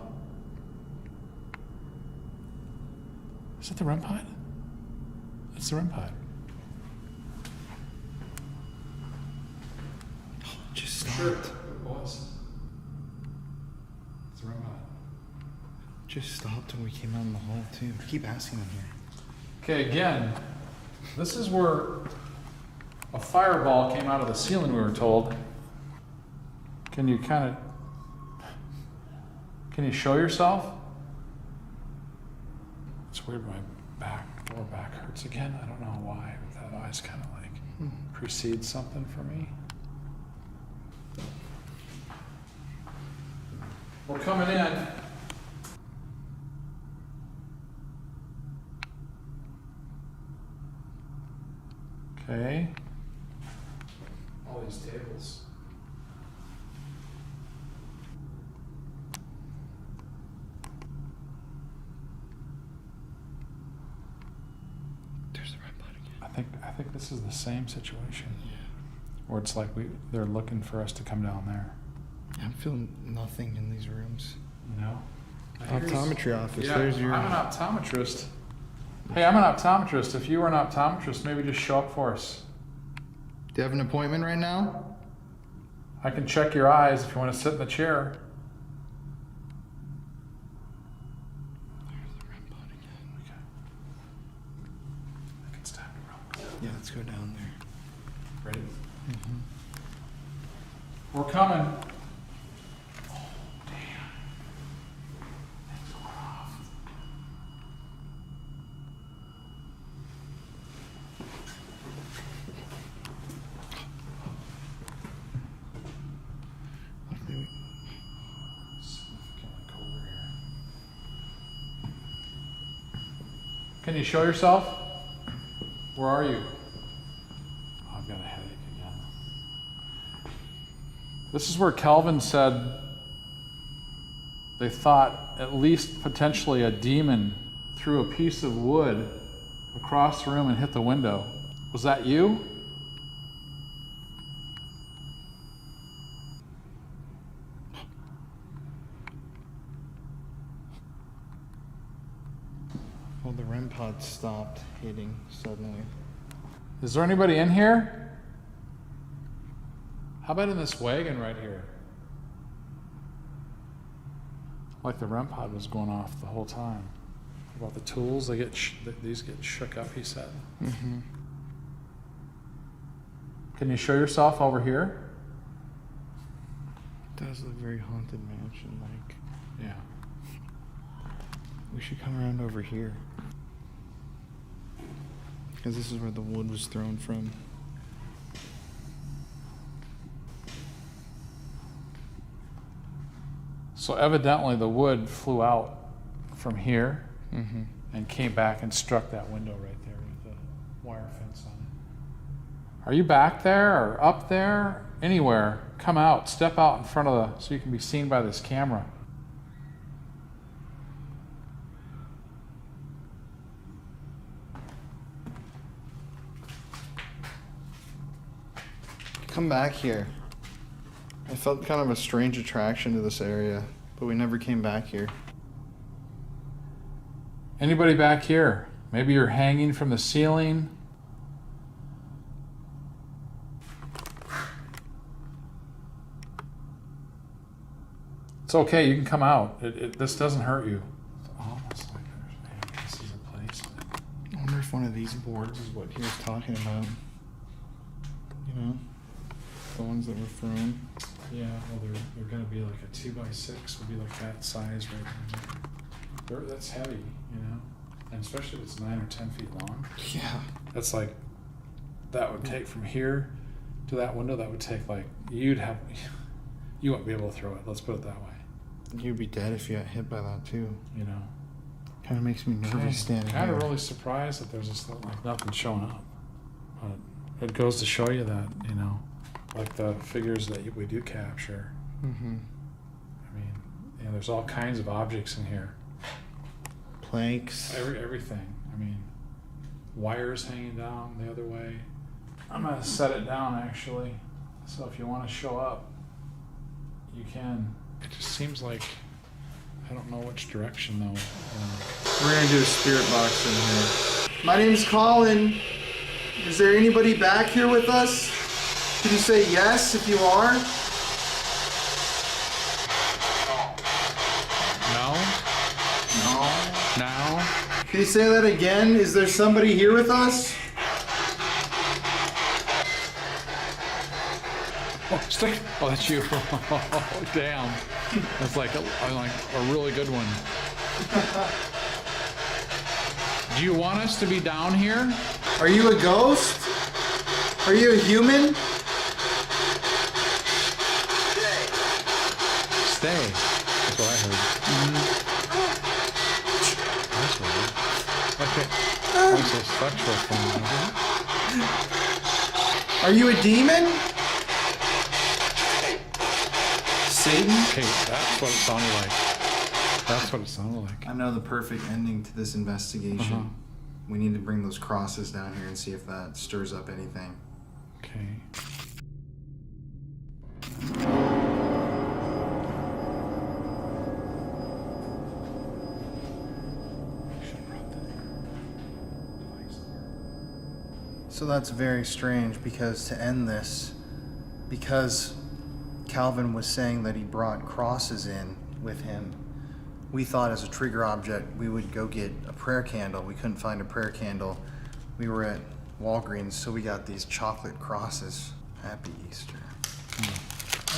Is that the REM pod? That's the REM pod. Just stopped. Sure, it was. It's the REM pod. Just stopped when we came out in the hall too. Keep asking them here. Okay, again, this is where a fireball came out of the ceiling, we were told. Can you show yourself? It's weird, my lower back hurts again. I don't know why, but that eye's kind of like precedes something for me. We're coming in. Okay. All these tables. There's the red bud again. I think this is the same situation. Yeah. Where it's like they're looking for us to come down there. I'm feeling nothing in these rooms. You know? Optometry office. Yeah, There's your. I'm an optometrist. Hey, I'm an optometrist. If you were an optometrist, maybe just show up for us. Do you have an appointment right now? I can check your eyes if you want to sit in the chair. There's the red bud again. Okay. I can stab you real quick. Yeah, let's go down there. Ready? We're coming. Oh, damn. It's going off. Significantly colder here. Can you show yourself? Where are you? Oh, I've got a headache again. This is where Calvin said they thought at least potentially a demon threw a piece of wood across the room and hit the window. Was that you? Well, the REM pod stopped hitting suddenly. Is there anybody in here? How about in this wagon right here? Like the REM pod was going off the whole time. About the tools, these get shook up, he said. Mm-hmm. Can you show yourself over here? It does look very haunted mansion-like. Yeah. We should come around over here. Because this is where the wood was thrown from. So evidently the wood flew out from here Mm-hmm. and came back and struck that window right there with the wire fence on it. Are you back there or up there? Anywhere. Come out. Step out in front of so you can be seen by this camera. Come back here. I felt kind of a strange attraction to this area, but we never came back here. Anybody back here? Maybe you're hanging from the ceiling. It's okay, you can come out. This doesn't hurt you. It's almost like this is a place. I wonder if one of these boards is what he was talking about. You know? The ones that were thrown. Yeah, well, they're going to be like a 2x6 would be like that size right there. That's heavy, you know? And especially if it's 9 or 10 feet long. Yeah. That's like, that would take from here to that window, that would take like, you wouldn't be able to throw it, let's put it that way. You'd be dead if you got hit by that too. You know. Kind of makes me nervous standing Kind here. of really surprised that there's just like nothing showing up. But it goes to show you that, you know, like the figures that we do capture. Mm-hmm. I mean, you know, there's all kinds of objects in here. Planks. Everything. I mean, wires hanging down the other way. I'm gonna set it down actually, so if you want to show up, you can. It just seems like I don't know which direction though. We're gonna do a spirit box in here. My name's Colin. Is there anybody back here with us? Can you say yes if you are? No. No. Now. Can you say that again? Is there somebody here with us? Oh, stick. Oh, that's you. Oh, damn. That's like a really good one. Do you want us to be down here? Are you a ghost? Are you a human? Stay. That's what I heard. That's weird. Okay. That's a sexual thing. Are you a demon? Satan? Okay, that's what it sounded like. That's what it sounded like. I know the perfect ending to this investigation. We need to bring those crosses down here and see if that stirs up anything. Okay. So that's very strange because to end this, because Calvin was saying that he brought crosses in with him, we thought as a trigger object we would go get a prayer candle. We couldn't find a prayer candle. We were at Walgreens, so we got these chocolate crosses. Happy Easter.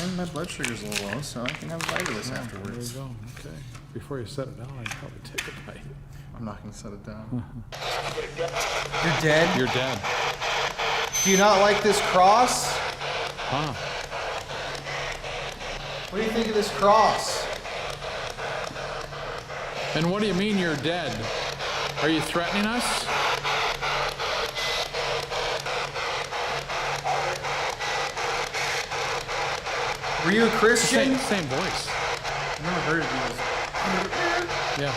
And my blood sugar's a little low, so I can have a bite of this afterwards. There you go. Okay. Before you set it down, I'd probably take a bite. I'm not gonna set it down. You're dead? You're dead. Do you not like this cross? Huh. What do you think of this cross? And what do you mean you're dead? Are you threatening us? Were you a Christian? Same voice. I've never heard of these. Yeah.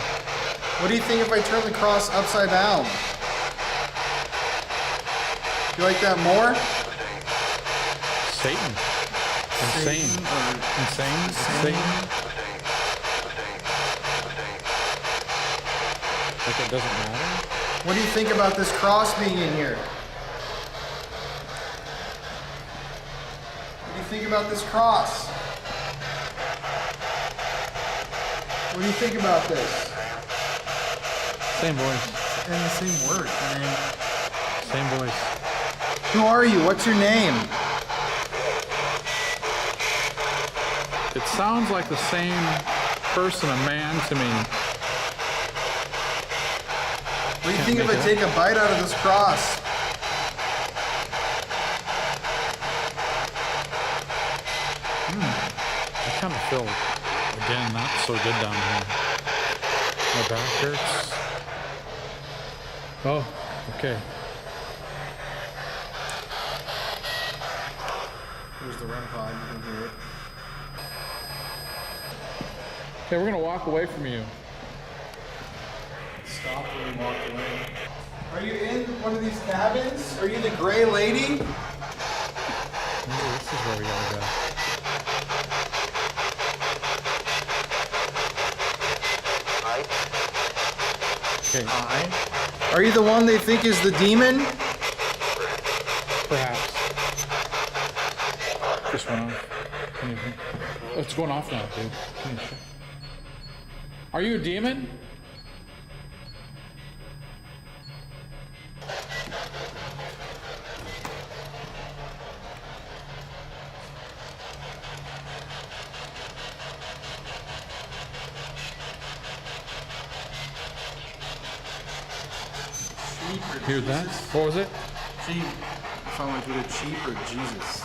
What do you think if I turn the cross upside down? You like that more? Satan. Insane. Insane. Satan. Like it doesn't matter? What do you think about this cross being in here? What do you think about this cross? What do you think about this? Same voice. And the same word, man. Same voice. Who are you? What's your name? It sounds like the same person, a man to me. What do you think if I take a bite out of this cross? I kind of feel, again, not so good down here. My back hurts. Oh, okay. There's the REM pod, you can hear it. Okay, we're gonna walk away from you. Stop when we walked away. Are you in one of these cabins? Are you the gray lady? Maybe this is where we gotta go. Okay, Are you the one they think is the demon? perhaps. Just went off. Can you think? Oh, it's going off now, dude. Can you check? Are you a demon? Hear that? What was it? Sheep. Sound like either cheap or Jesus.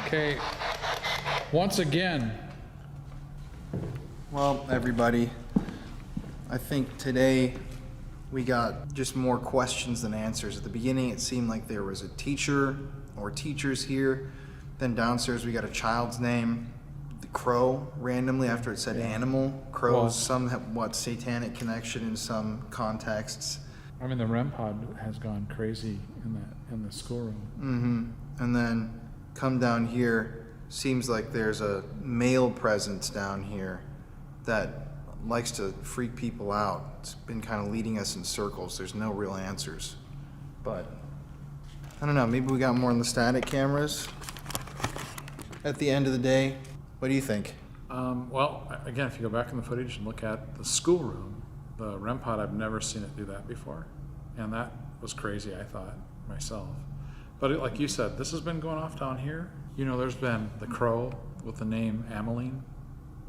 Okay. Once again, Well, everybody, I think today we got just more questions than answers. At the beginning, it seemed like there was a teacher or teachers here. Then downstairs, we got a child's name, the crow, randomly after it said animal. Crows, Well- somewhat satanic connection in some contexts. I mean, the REM pod has gone crazy in the schoolroom. And then come down here, seems like there's a male presence down here that likes to freak people out. It's been kind of leading us in circles. There's no real answers. But I don't know, maybe we got more on the static cameras. At the end of the day, what do you think? Well, again, if you go back in the footage and look at the schoolroom, the REM pod, I've never seen it do that before. And that was crazy, I thought, myself. But like you said, this has been going off down here. You know, there's been the crow with the name Ameline,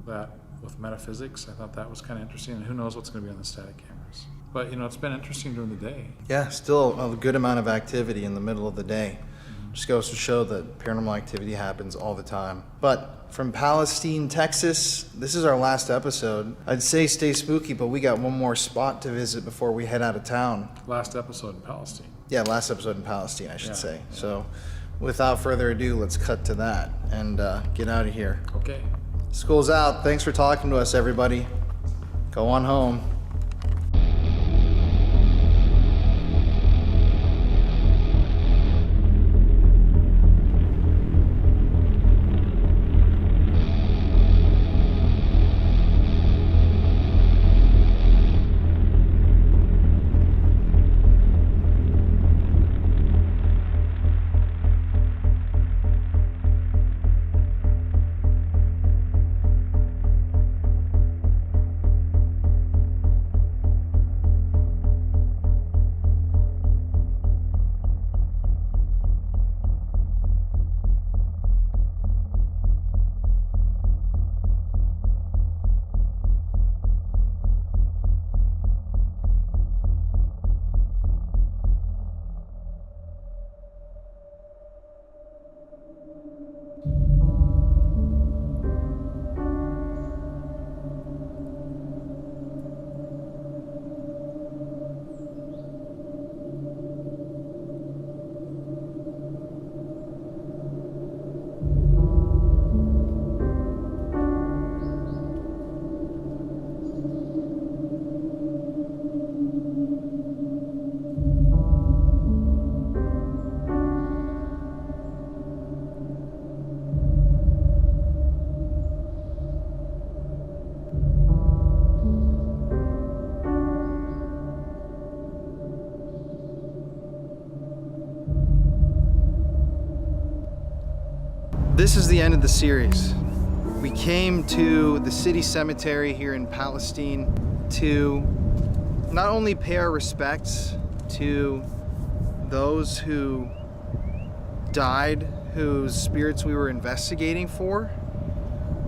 that with metaphysics. I thought that was kind of interesting. And who knows what's going to be on the static cameras. But, you know, it's been interesting during the day. Yeah, still a good amount of activity in the middle of the day. Just goes to show that paranormal activity happens all the time. But from Palestine, Texas, this is our last episode. I'd say stay spooky, but we got one more spot to visit before we head out of town. Last episode in Palestine. Yeah, last episode in Palestine, I should Yeah, say. yeah. So without further ado, let's cut to that and get out of here. Okay. School's out. Thanks for talking to us, everybody. Go on home. This is the end of the series. We came to the city cemetery here in Palestine to not only pay our respects to those who died, whose spirits we were investigating for,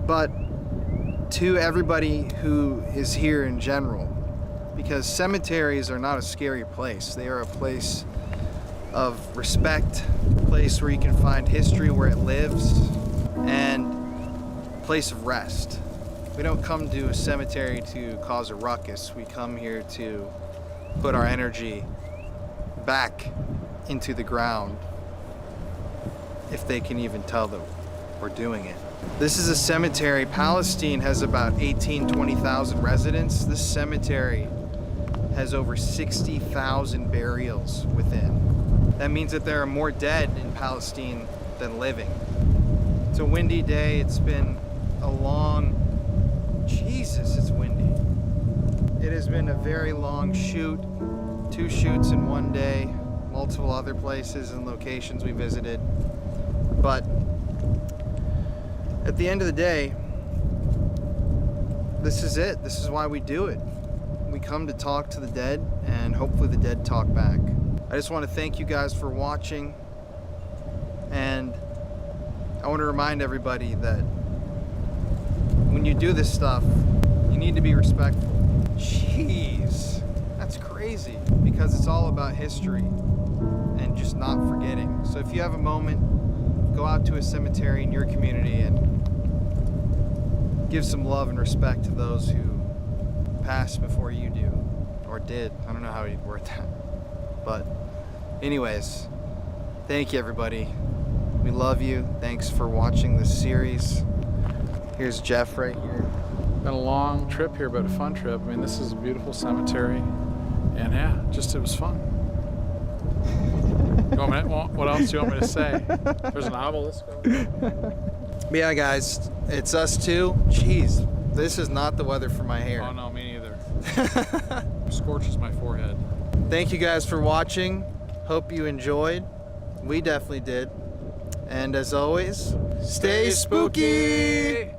but to everybody who is here in general. Because cemeteries are not a scary place. They are a place of respect, a place where you can find history where it lives, and a place of rest. We don't come to a cemetery to cause a ruckus. We come here to put our energy back into the ground, if they can even tell that we're doing it. This is a cemetery. Palestine has about 20,000 residents. This cemetery has over 60,000 burials within. That means that there are more dead in Palestine than living. It's a windy day. It's been a long, Jesus, it's windy. It has been a very long shoot. 2 shoots in one day, multiple other places and locations we visited. But at the end of the day, this is it. This is why we do it. We come to talk to the dead, and hopefully the dead talk back. I just want to thank you guys for watching, and I want to remind everybody that when you do this stuff, you need to be respectful. Jeez, that's crazy, because it's all about history and just not forgetting. So if you have a moment, go out to a cemetery in your community and give some love and respect to those who passed before you do, or did. I don't know how you'd word that. But anyways, thank you everybody. We love you. Thanks for watching this series. Here's Jeff right here. Been a long trip here, but a fun trip. I mean, this is a beautiful cemetery, and yeah, just it was fun. What else do you want me to say? There's an obelisk. But yeah, guys, it's us too. Jeez, this is not the weather for my hair. Oh no, me neither. Scorches my forehead. Thank you guys for watching. Hope you enjoyed. We definitely did. And as always, stay spooky!